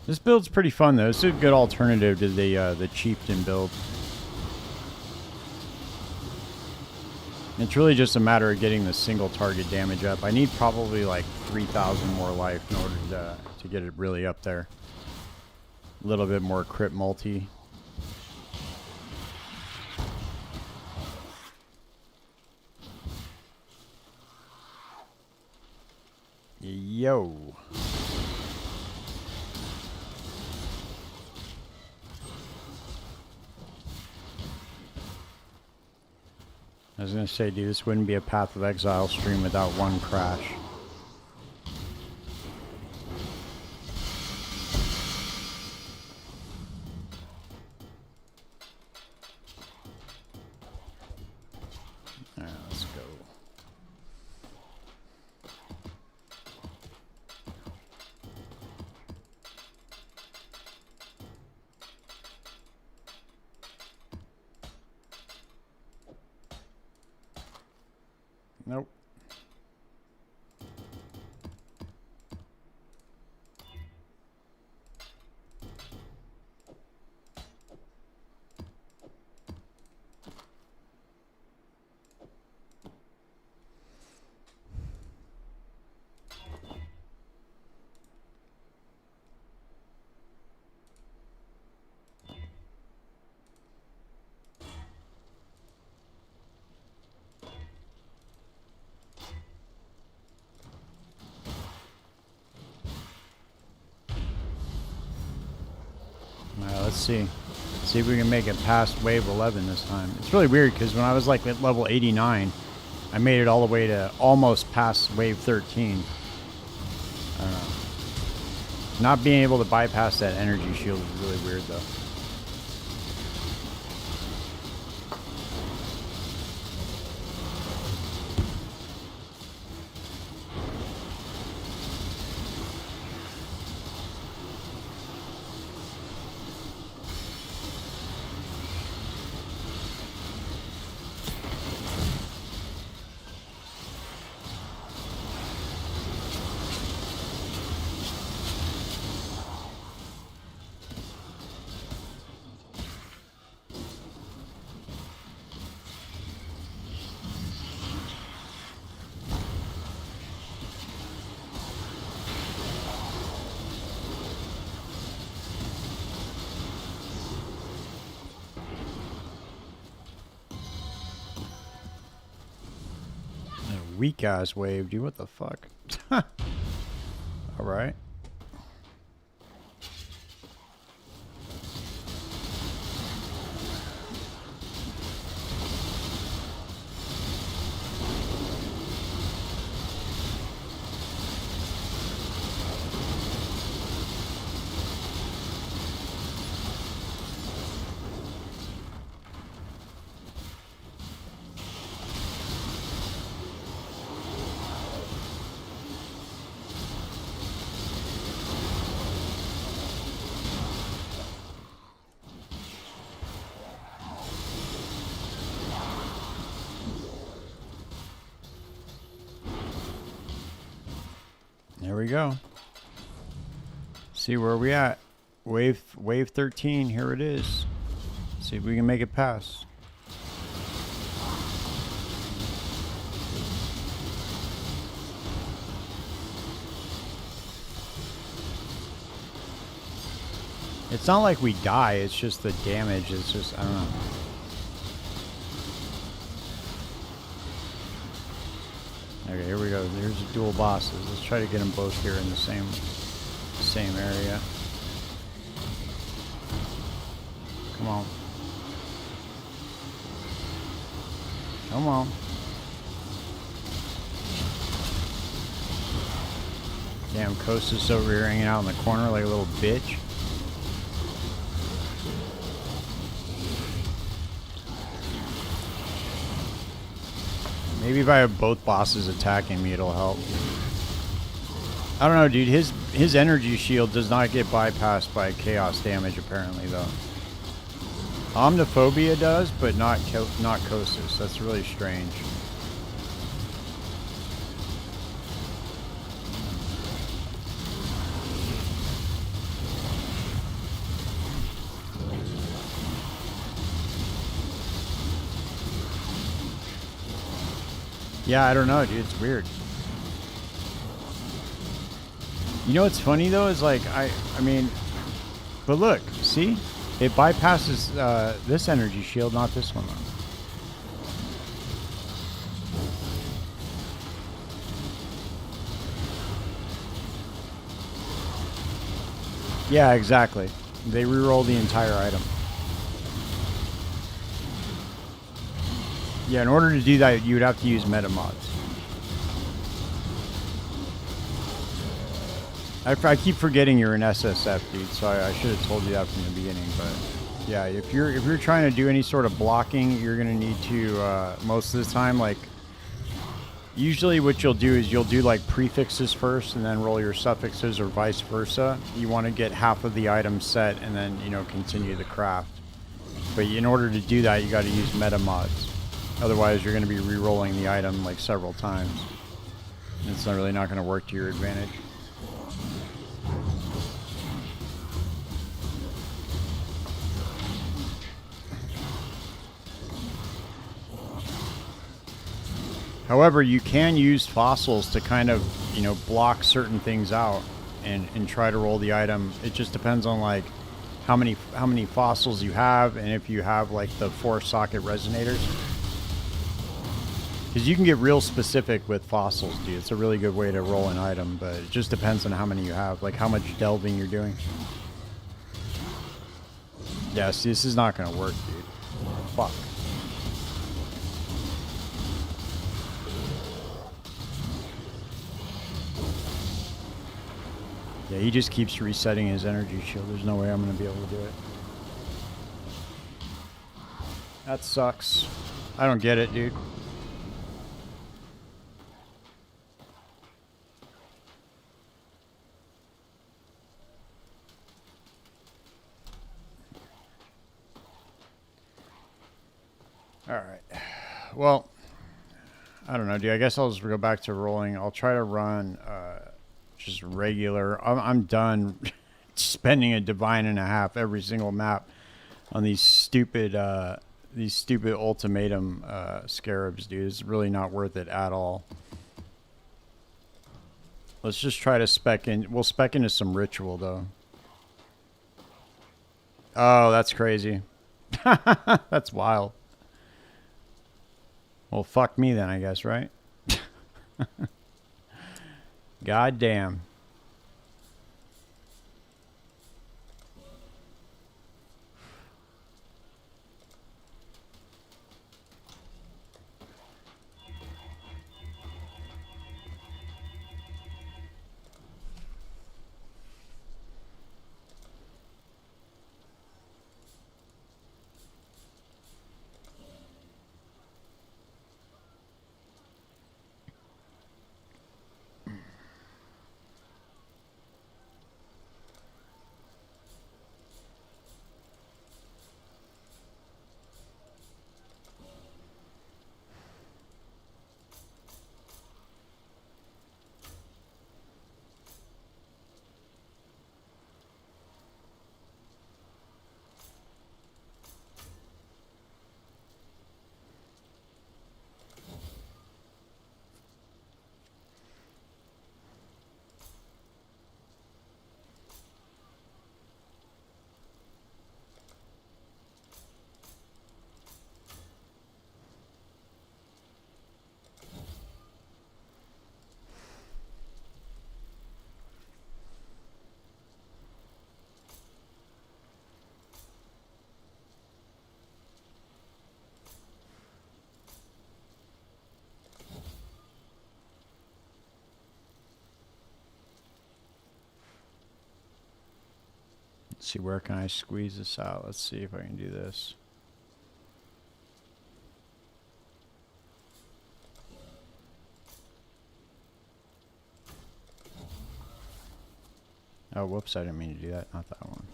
This build's pretty fun though. It's a good alternative to the chieftain build. It's really just a matter of getting the single target damage up. I need probably like 3,000 more life in order to get it really up there. A little bit more crit multi. Yo. I was going to say, dude, this wouldn't be a Path of Exile stream without one crash. Alright, let's go. Nope. Let's see. See if we can make it past wave 11 this time. It's really weird because when I was like at level 89, I made it all the way to almost past wave 13. I don't know. Not being able to bypass that energy shield is really weird though. Weak ass wave, dude. What the fuck? Alright. There we go. See where we at. Wave 13, here it is. See if we can make it past. It's not like we die, it's just the damage. It's just, I don't know. Okay, here we go. There's the dual bosses. Let's try to get them both here in the same area. Come on. Come on. Damn, Kosta's over here hanging out in the corner like a little bitch. Maybe if I have both bosses attacking me, it'll help. I don't know, dude. His energy shield does not get bypassed by chaos damage, apparently, though. Omniphobia does, but not Kostas. That's really strange. Yeah, I don't know, dude. It's weird. You know what's funny though is like I mean, but look, see, it bypasses this energy shield, not this one though. Yeah, exactly. They reroll the entire item. Yeah, in order to do that, you would have to use meta mods. I keep forgetting you're an SSF, dude, so I should have told you that from the beginning. But yeah, if you're trying to do any sort of blocking, you're gonna need to most of the time, like usually what you'll do is you'll do like prefixes first and then roll your suffixes, or vice versa. You want to get half of the item set and then, you know, continue the craft. But in order to do that, you got to use meta mods. Otherwise, you're going to be re-rolling the item like several times. And it's really not going to work to your advantage. However, you can use fossils to kind of, you know, block certain things out and try to roll the item. It just depends on like how many fossils you have, and if you have like the 4-socket resonators. Because you can get real specific with fossils, dude. It's a really good way to roll an item, but it just depends on how many you have, like how much delving you're doing. Yeah, see, this is not gonna work, dude. Fuck. Yeah, he just keeps resetting his energy shield. There's no way I'm gonna be able to do it. That sucks. I don't get it, dude. Alright. Well, I don't know, dude. I guess I'll just go back to rolling. I'll try to run just regular. I'm done spending a divine and a half every single map on these stupid ultimatum scarabs, dude. It's really not worth it at all. Let's just try to spec in. We'll spec into some ritual, though. Oh, that's crazy. That's wild. Well, fuck me then, I guess, right? God damn. Let's see, where can I squeeze this out? Let's see if I can do this. Oh, whoops, I didn't mean to do that. Not that one.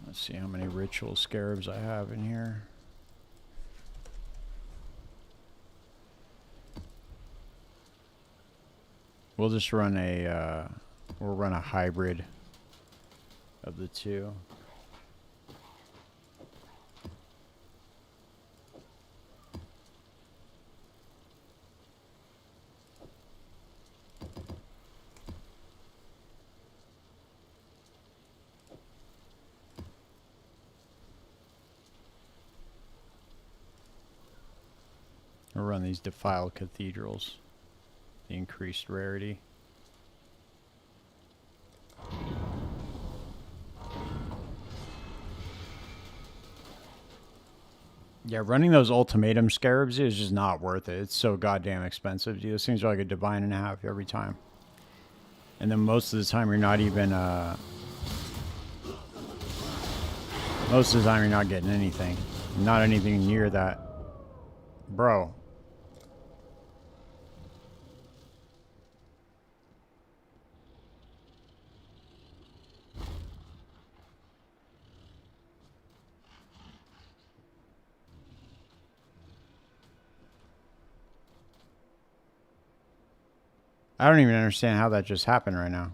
Let's see how many ritual scarabs I have in here. We'll just run we'll run a hybrid of the two. We'll run these defiled cathedrals, the increased rarity. Yeah, running those ultimatum scarabs is just not worth it. It's so goddamn expensive, dude. Those things are like a divine and a half every time. And then most of the time you're not even, most of the time you're not getting anything. Not anything near that. Bro. I don't even understand how that just happened right now.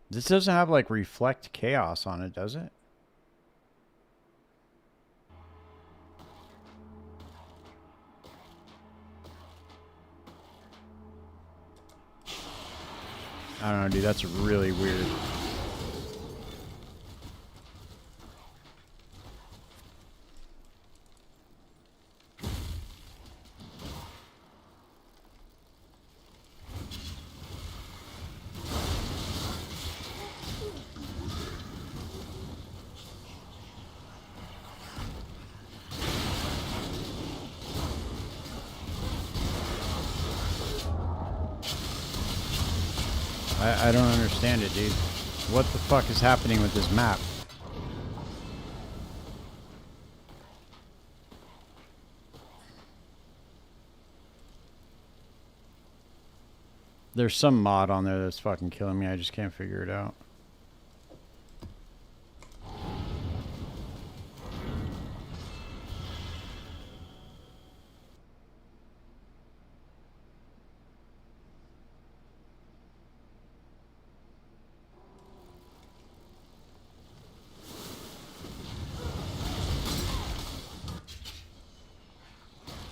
This doesn't have like reflect chaos on it, does it? I don't know, dude. That's really weird. I don't understand it, dude. What the fuck is happening with this map? There's some mod on there that's fucking killing me. I just can't figure it out.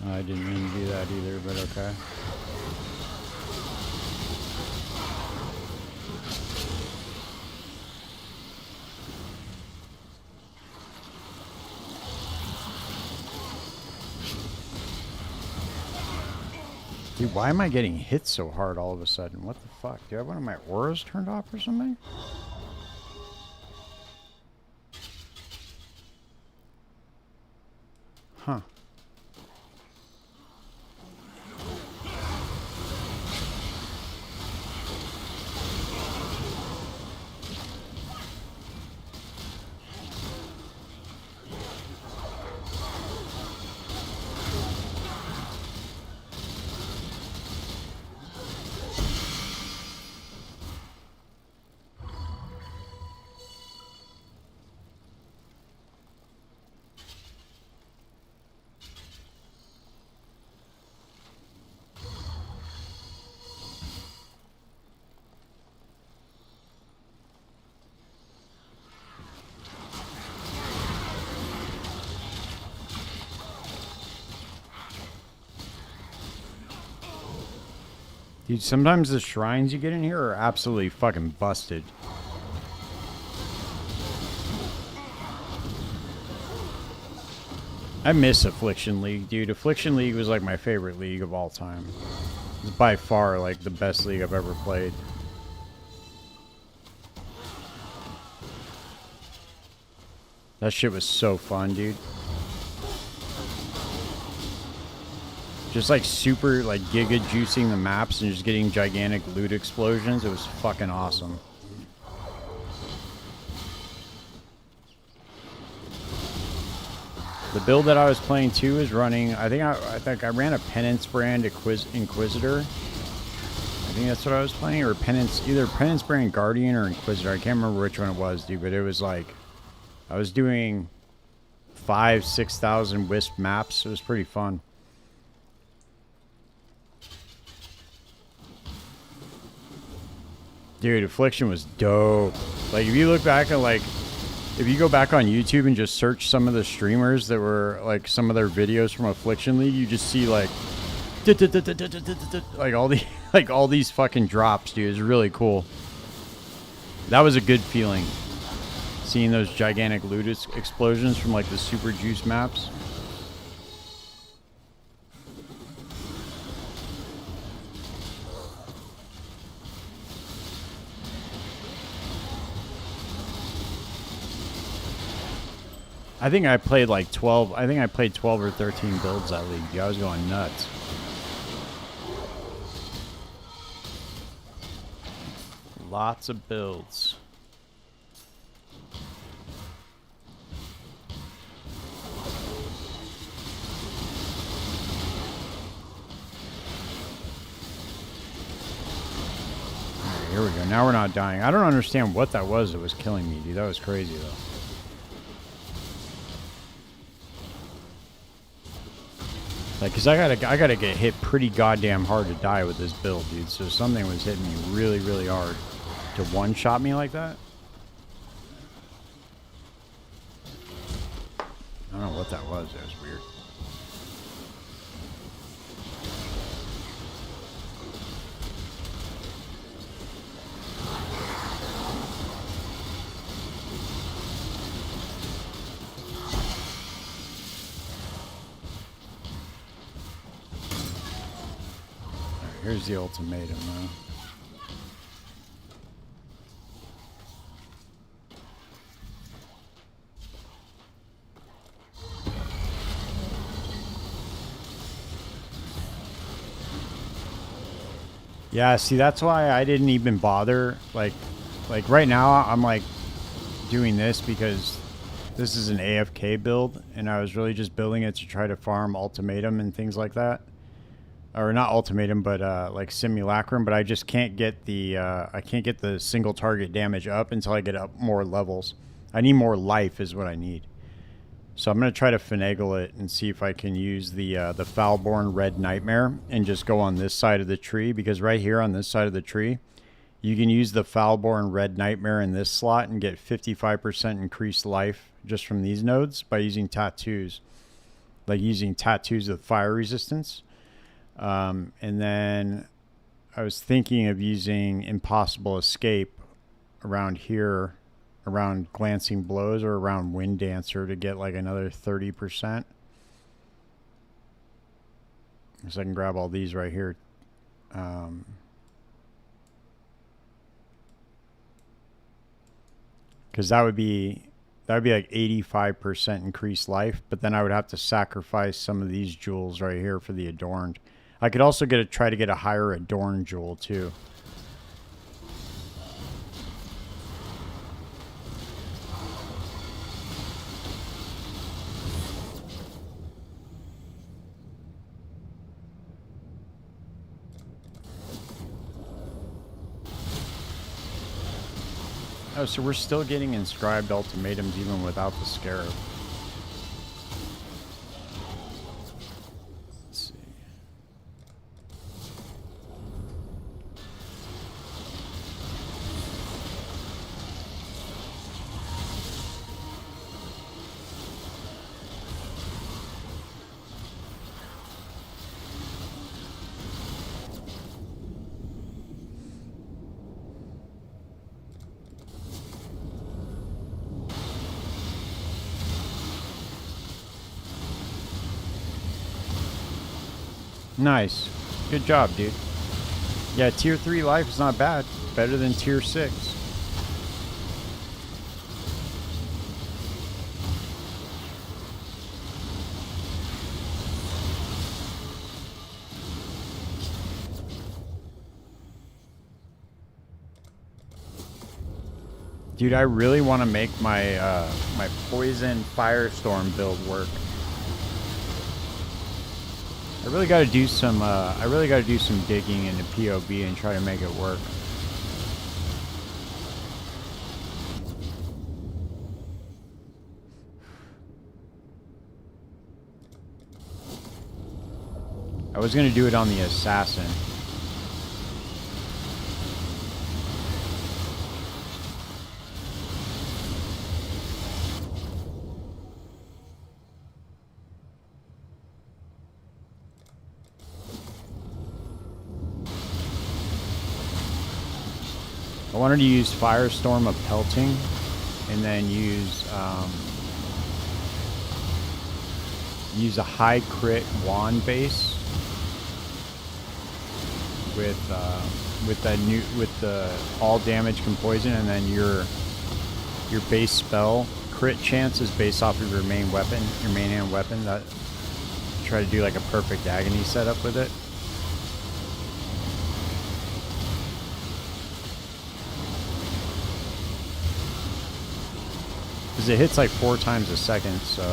I didn't mean to do that either, but okay. Dude, why am I getting hit so hard all of a sudden? What the fuck? Do I have one of my auras turned off or something? Huh. Dude, sometimes the shrines you get in here are absolutely fucking busted. I miss Affliction League, dude. Affliction League was like my favorite league of all time. It's by far like the best league I've ever played. That shit was so fun, dude. Just like super like giga juicing the maps and just getting gigantic loot explosions. It was fucking awesome. The build that I was playing too is running. I think I ran a Penance brand Inquisitor. I think that's what I was playing, or Penance, either Penance brand Guardian or Inquisitor. I can't remember which one it was, dude. But it was like I was doing 5,000-6,000 Wisp maps. It was pretty fun. Dude, Affliction was dope. Like, if you look back at, like, if you go back on YouTube and just search some of the streamers that were, like, some of their videos from Affliction League, you just see, like, like all these fucking drops, dude. It's really cool. That was a good feeling. Seeing those gigantic loot explosions from, like, the super juice maps. I think I played like 12. I think I played 12 or 13 builds that league. Yeah, I was going nuts. Lots of builds. Right, here we go. Now we're not dying. I don't understand what that was that was killing me, dude. That was crazy, though. Like, cause I gotta get hit pretty goddamn hard to die with this build, dude. So something was hitting me really, really hard to one-shot me like that. I don't know what that was. That was weird. here's the ultimatum, though. Yeah, see, that's why I didn't even bother. Like right now, I'm like doing this because this is an AFK build, and I was really just building it to try to farm ultimatum and things like that. Or not ultimatum, but like simulacrum. But I just can't get the I can't get the single target damage up until I get up more levels. I need more life, is what I need. So I'm gonna try to finagle it and see if I can use the Foulborn Red Nightmare and just go on this side of the tree, because right here on this side of the tree, you can use the Foulborn Red Nightmare in this slot and get 55% increased life just from these nodes by using tattoos, like using tattoos with fire resistance. And then I was thinking of using Impossible Escape around here, around Glancing Blows or around Wind Dancer to get like another 30%. So I can grab all these right here. Because that would be like 85% increased life, but then I would have to sacrifice some of these jewels right here for the Adorned. I could also try to get a higher Adorned jewel too. Oh, so we're still getting inscribed ultimatums even without the Scarab. Let's see. Nice. Good job, dude. Yeah, tier 3 life is not bad. Better than tier 6. Dude, I really want to make my my Poison Firestorm build work. I really got to do some. I really got to do some digging into POB and try to make it work. I was gonna do it on the Assassin. I wanted to use Firestorm of Pelting, and then use a high crit wand base with the all damage can poison, and then your base spell crit chance is based off of your main weapon, your main hand weapon. That try to do like a perfect agony setup with it. Because it hits like 4 times a second, so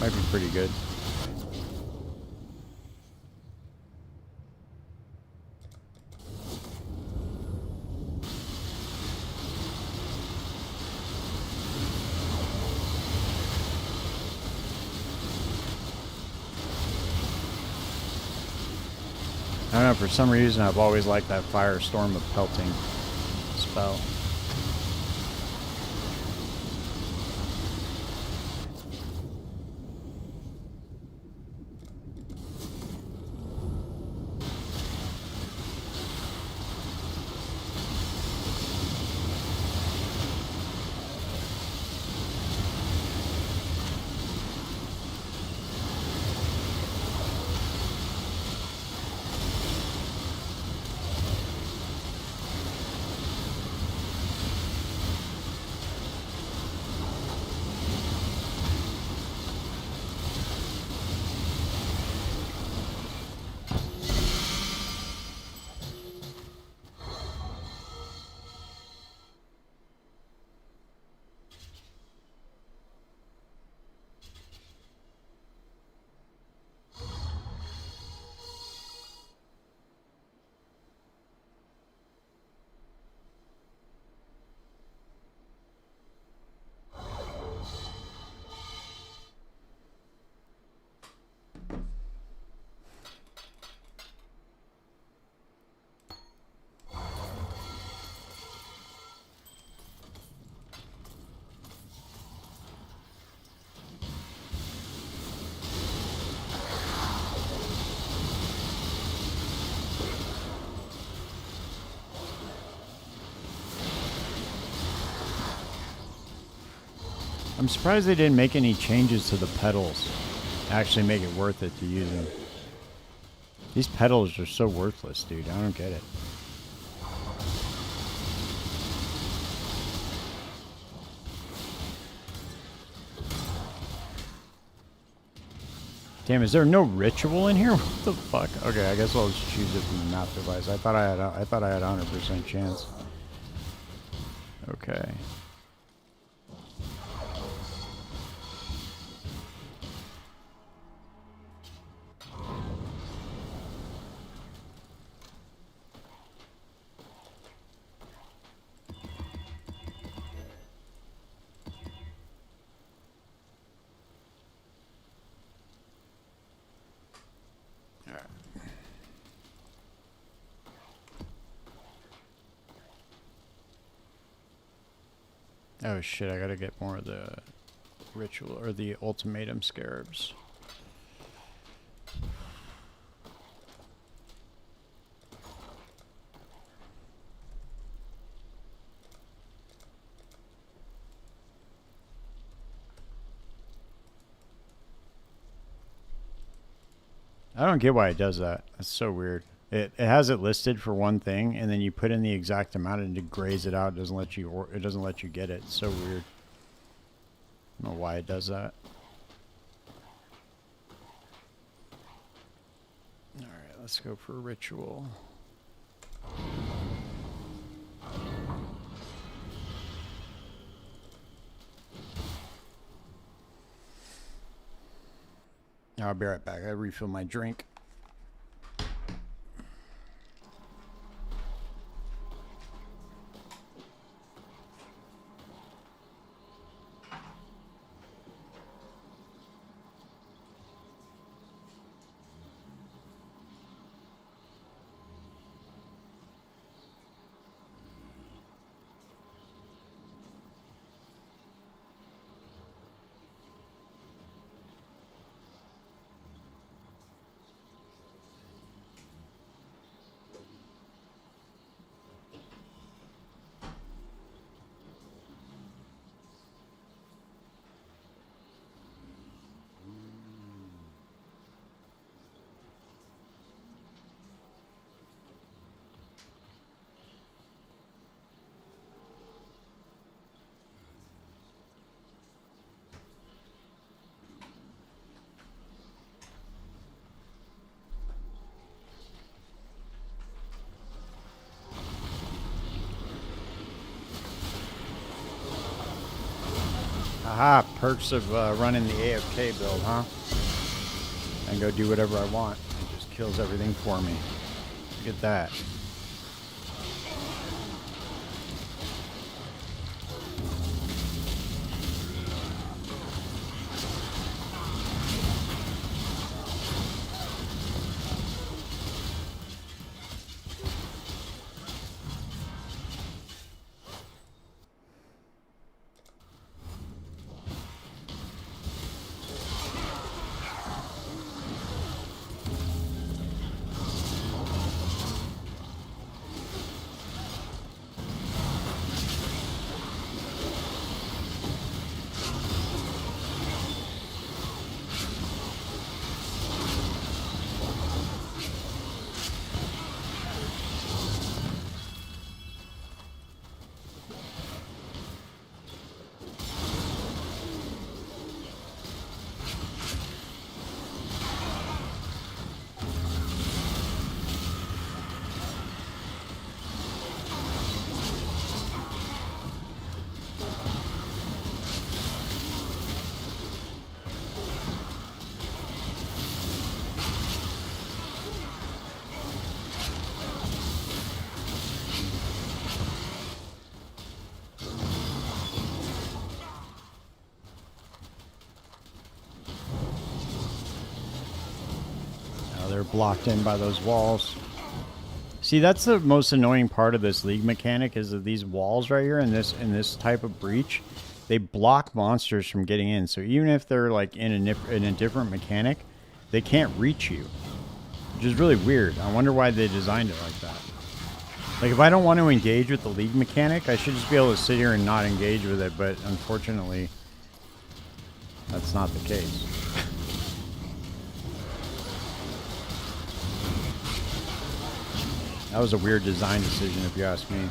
might be pretty good. I don't know, for some reason I've always liked that Firestorm of Pelting spell. I'm surprised they didn't make any changes to the pedals. Actually make it worth it to use them. These pedals are so worthless, dude. I don't get it. Damn, is there no ritual in here? What the fuck? Okay, I guess I'll just choose it from the map device. I thought I had a 100% chance. Okay. Oh shit, I gotta get more of the ritual or the ultimatum scarabs. I don't get why it does that. That's so weird. It has it listed for one thing, and then you put in the exact amount and to graze it out. It doesn't let you get it. It's so weird. I don't know why it does that. All right, let's go for a ritual. I'll be right back. I refill my drink. Aha, perks of running the AFK build, huh? And go do whatever I want. It just kills everything for me. Look at that. They're blocked in by those walls. See, that's the most annoying part of this league mechanic is that these walls right here in this type of breach, they block monsters from getting in. So even if they're like in a different mechanic, they can't reach you, which is really weird. I wonder why they designed it like that. Like if I don't want to engage with the league mechanic, I should just be able to sit here and not engage with it. But unfortunately, That's not the case. That was a weird design decision, if you ask me.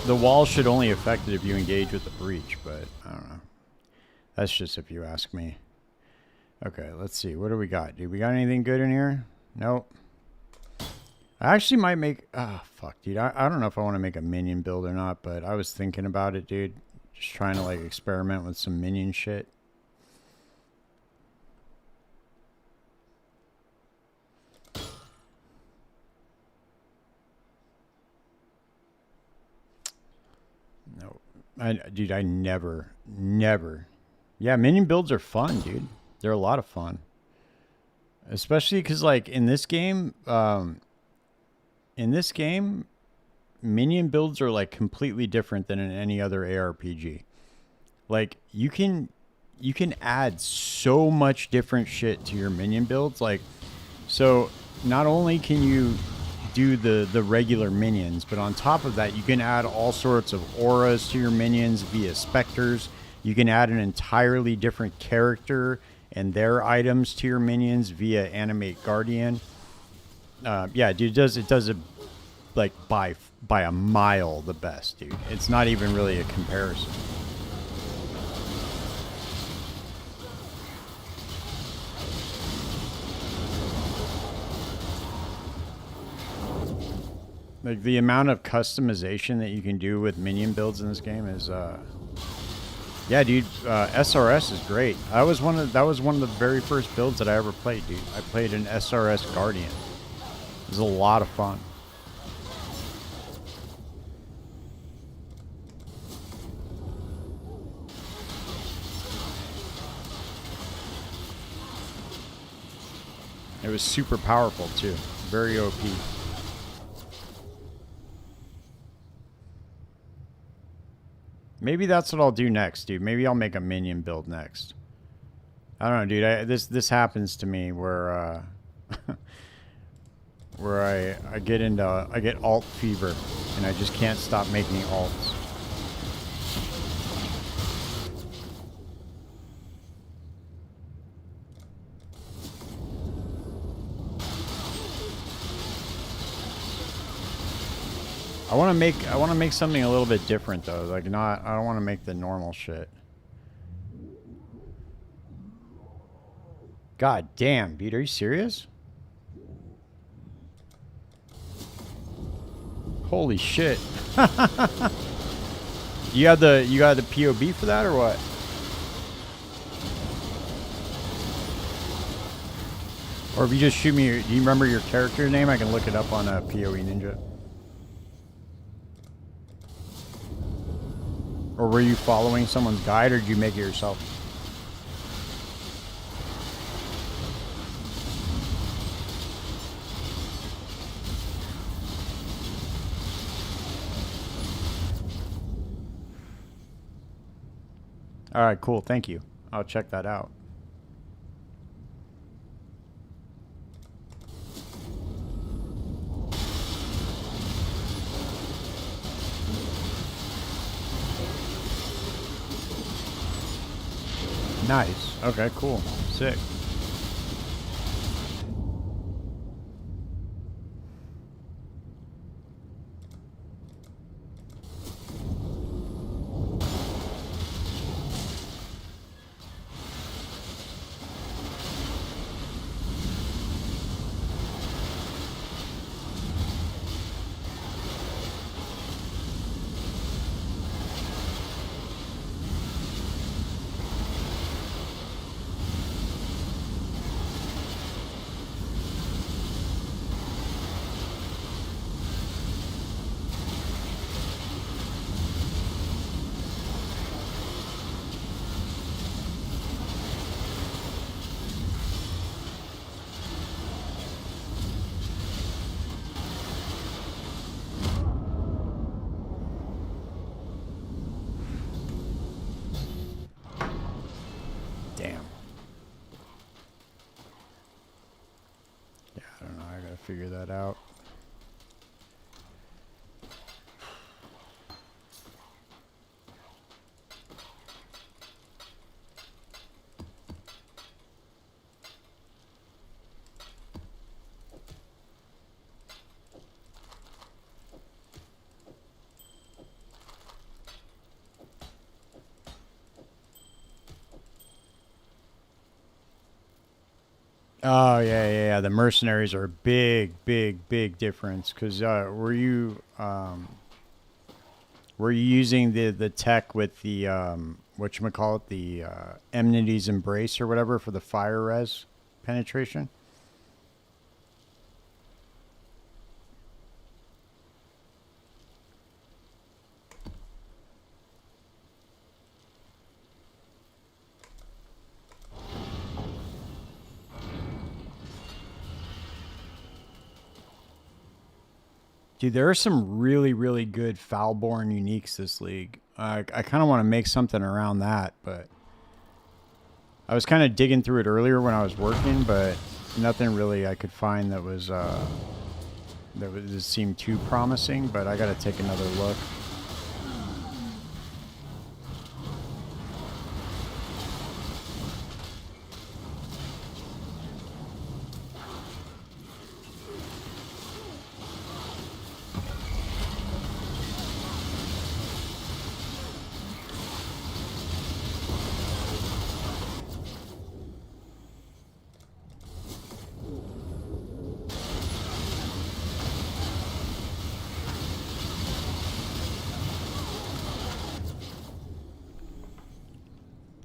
The wall should only affect it if you engage with the breach, but I don't know. That's just if you ask me. Okay, let's see. What do we got? Dude, we got anything good in here? Nope. I actually might make... Ah, fuck, dude. I don't know if I want to make a minion build or not, but I was thinking about it, dude. Just trying to, like, experiment with some minion shit. No. Dude, I never... Yeah, minion builds are fun, dude. They're a lot of fun. Especially because, like, in this game... minion builds are like completely different than in any other ARPG. Like you can add so much different shit to your minion builds. Like, so not only can you do the regular minions, but on top of that, you can add all sorts of auras to your minions via specters. You can add an entirely different character and their items to your minions via Animate Guardian. Yeah, dude, it does it like by a mile the best, dude. It's not even really a comparison. Like the amount of customization that you can do with minion builds in this game is yeah, dude, SRS is great. That was one of the very first builds that I ever played, dude. I played an SRS Guardian. It was a lot of fun. It was super powerful too. Very OP. Maybe that's what I'll do next, dude. Maybe I'll make a minion build next. I don't know, dude. This happens to me where where I get alt fever and I just can't stop making alts. I want to make something a little bit different though. Like I don't want to make the normal shit. God damn, dude, are you serious? Holy shit. You got the POB for that or what? Or if you just shoot me, do you remember your character name? I can look it up on a PoE Ninja. Or were you following someone's guide, or did you make it yourself? All right, cool. Thank you. I'll check that out. Nice. Okay, cool. Sick. Figure that out. Oh yeah. The mercenaries are a big difference. Cause were you using the tech with the whatchamacallit, the Enmity's Embrace or whatever for the fire res penetration? Dude, there are some really good Foulborn uniques this league. I kind of want to make something around that, but I was kind of digging through it earlier when I was working, but nothing really I could find that was that seemed too promising. But I got to take another look.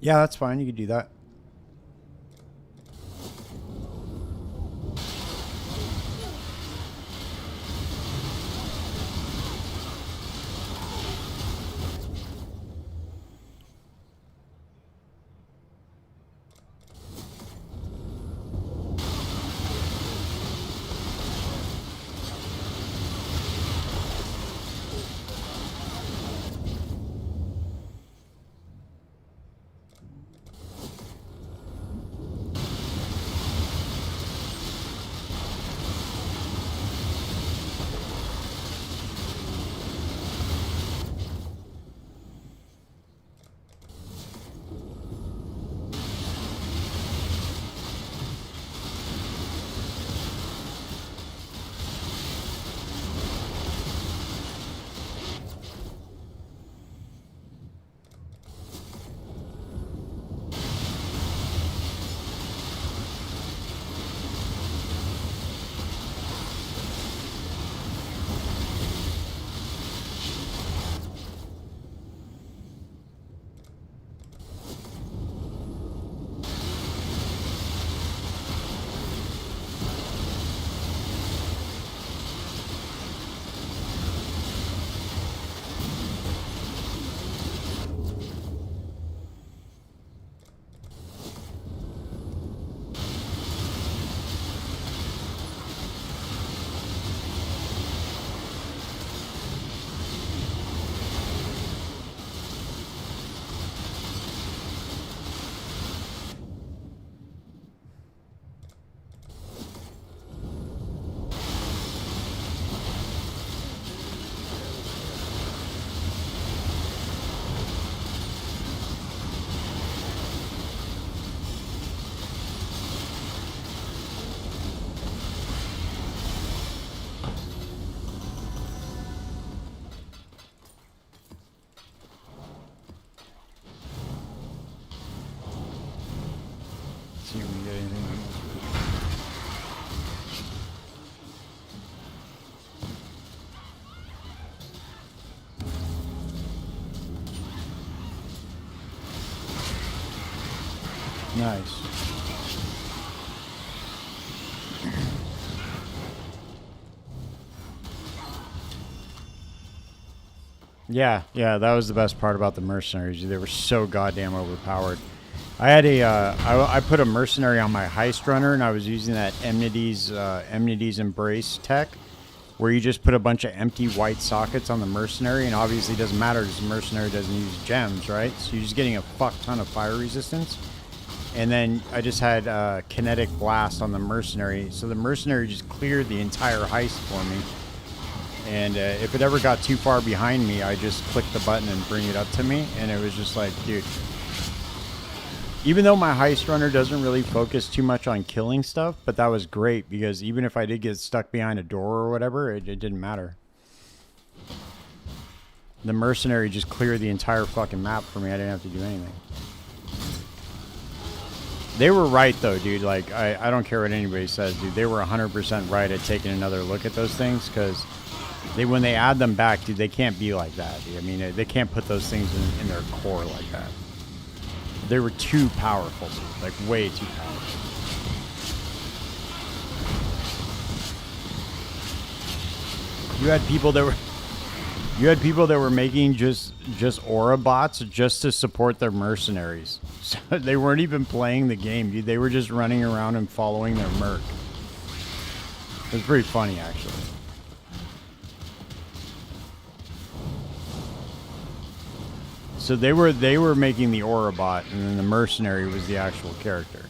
Yeah, that's fine. You could do that. See if we can get anything. Nice. Yeah, that was the best part about the mercenaries. They were so goddamn overpowered. I had I put a mercenary on my heist runner, and I was using that Enmity's Embrace tech, where you just put a bunch of empty white sockets on the mercenary, and obviously it doesn't matter because the mercenary doesn't use gems, right? So you're just getting a fuck ton of fire resistance. And then I just had kinetic blast on the mercenary, so the mercenary just cleared the entire heist for me. And if it ever got too far behind me, I just clicked the button and bring it up to me, and it was just like, dude. Even though my heist runner doesn't really focus too much on killing stuff, but that was great because even if I did get stuck behind a door or whatever, it didn't matter. The mercenary just cleared the entire fucking map for me. I didn't have to do anything. They were right though, dude. Like I don't care what anybody says, dude. They were 100% right at taking another look at those things because when they add them back, dude, they can't be like that. Dude. I mean, they can't put those things in their core like that. They were too powerful, dude. Like way too powerful. You had people that were making just aura bots just to support their mercenaries. So they weren't even playing the game, dude. They were just running around and following their merc. It was pretty funny, actually. So they were making the aura bot, and then the mercenary was the actual character.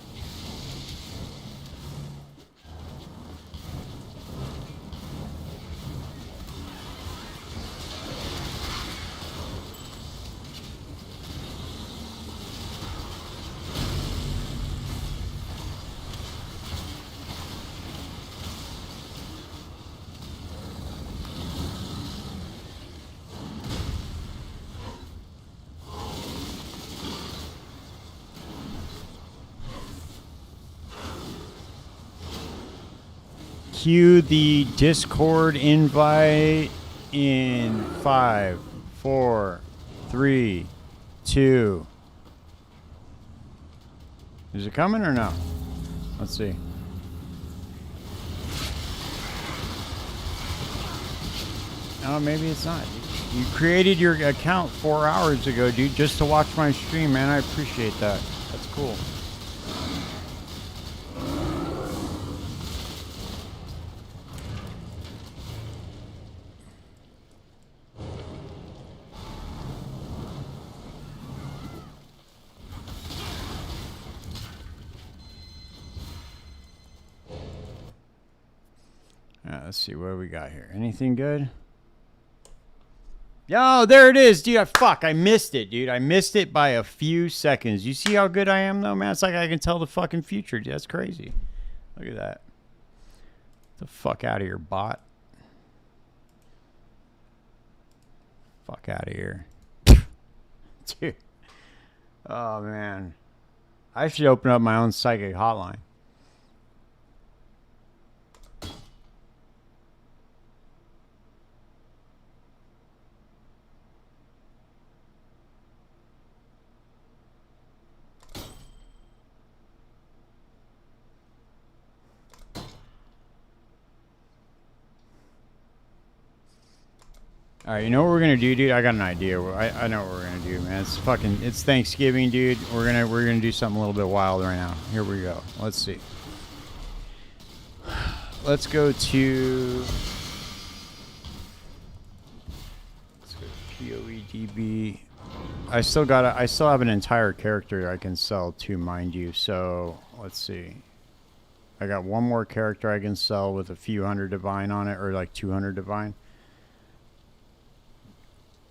Cue the Discord invite in 5, 4, 3, 2. Is it coming or no? Let's see. Oh, maybe it's not. You created your account 4 hours ago, dude, just to watch my stream, man. I appreciate that. That's cool. Let's see what we got here. Anything good? Yo, there it is, dude. I missed it, dude. I missed it by a few seconds. You see how good I am, though, man? It's like I can tell the fucking future, dude. That's crazy. Look at that. Get the fuck out of here, bot. Fuck out of here. Dude. Oh, man. I should open up my own psychic hotline. All right, you know what we're gonna do, dude? I got an idea. I know what we're gonna do, man. It's Thanksgiving, dude. We're gonna do something a little bit wild right now. Here we go. Let's see. Let's go to POEDB. I still have an entire character I can sell too, mind you. So let's see. I got one more character I can sell with a few hundred divine on it, or like 200 divine.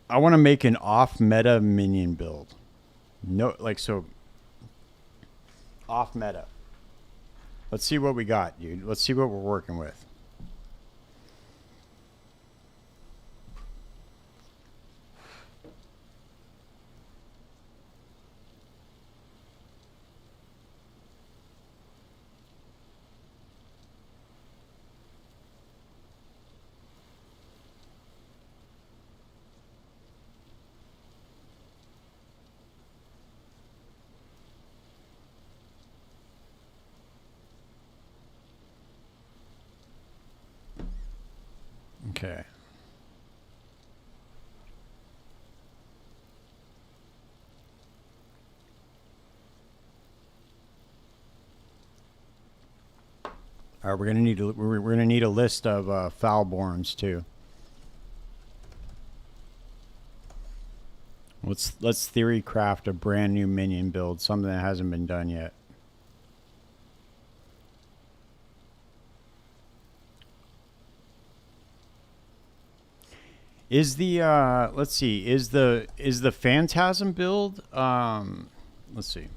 I want to make an off-meta minion build. No, like, so off-meta. Let's see what we got, dude. Let's see what we're working with. Okay. All right, we're gonna need a list of Foulborns too. Let's theory craft a brand new minion build, something that hasn't been done yet. Is the let's see, is the Phantasm build let's see.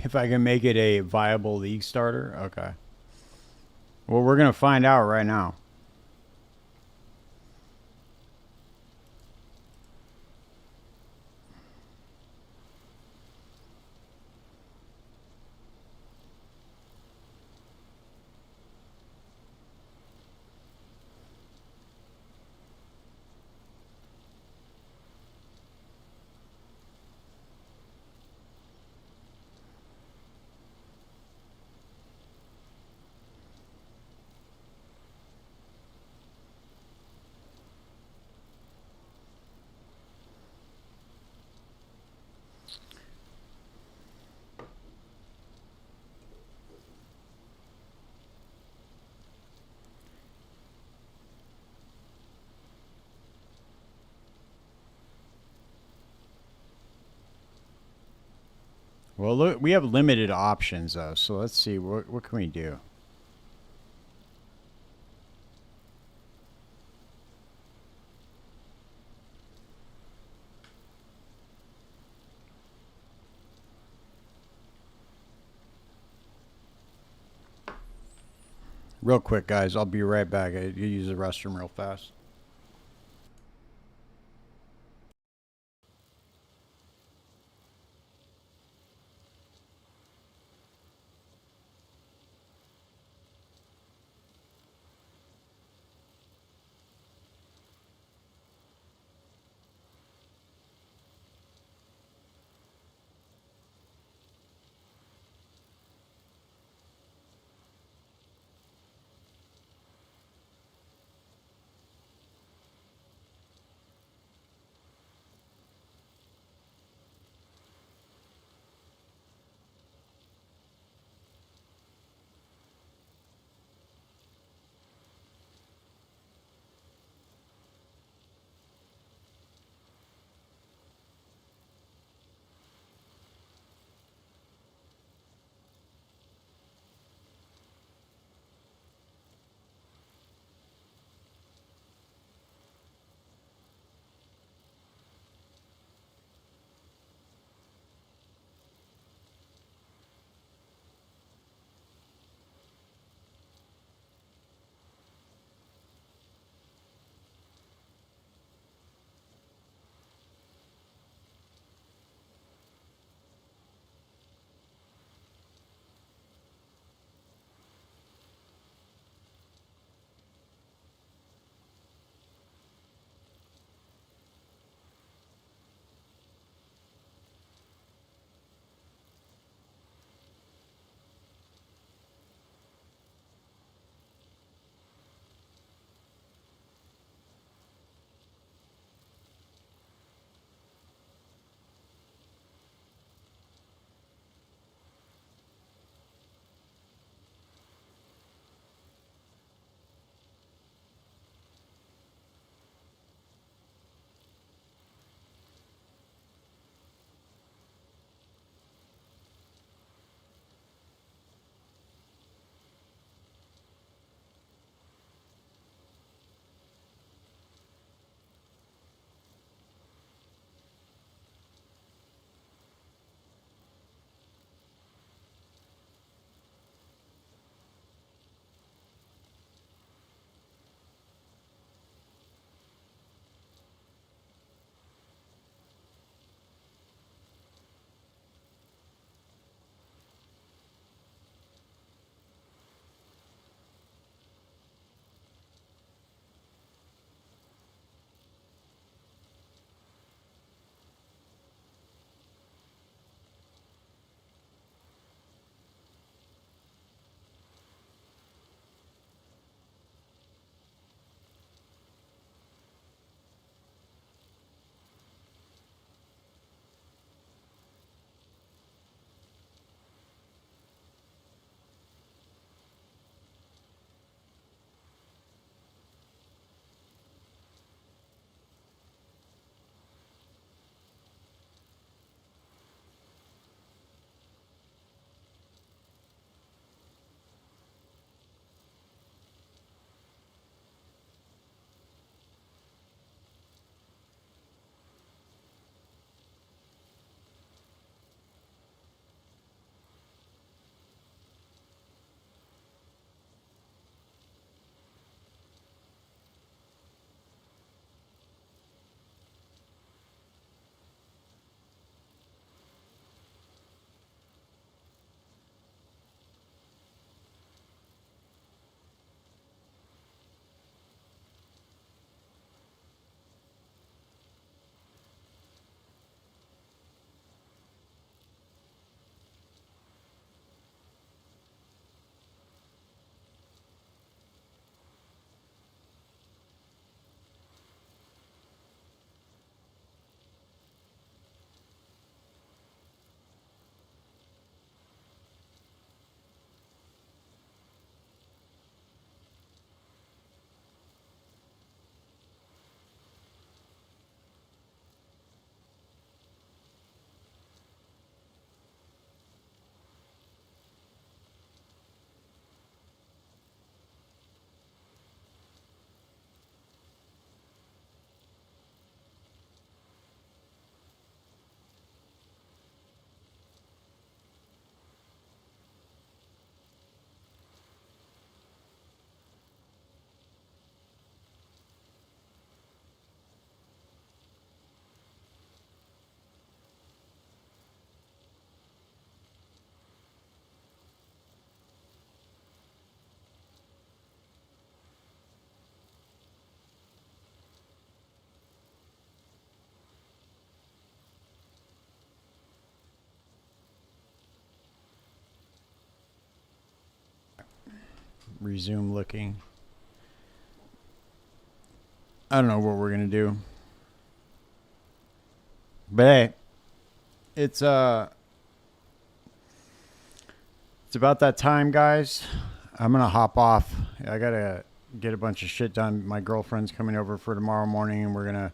If I can make it a viable league starter? Okay. Well, we're going to find out right now. Well, look, we have limited options though, so let's see what can we do. Real quick, guys, I'll be right back. I use the restroom real fast. resume looking. I don't know what we're gonna do. But hey, it's about that time, guys. I'm gonna hop off. I gotta get a bunch of shit done. My girlfriend's coming over for tomorrow morning, and we're gonna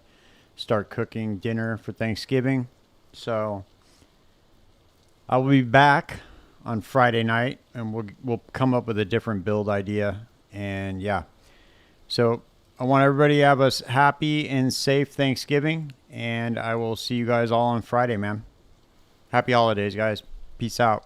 start cooking dinner for Thanksgiving. So I will be back on Friday night, and we'll come up with a different build idea. And yeah, so I want everybody to have a happy and safe Thanksgiving, and I will see you guys all on Friday, man. Happy holidays, guys. Peace out.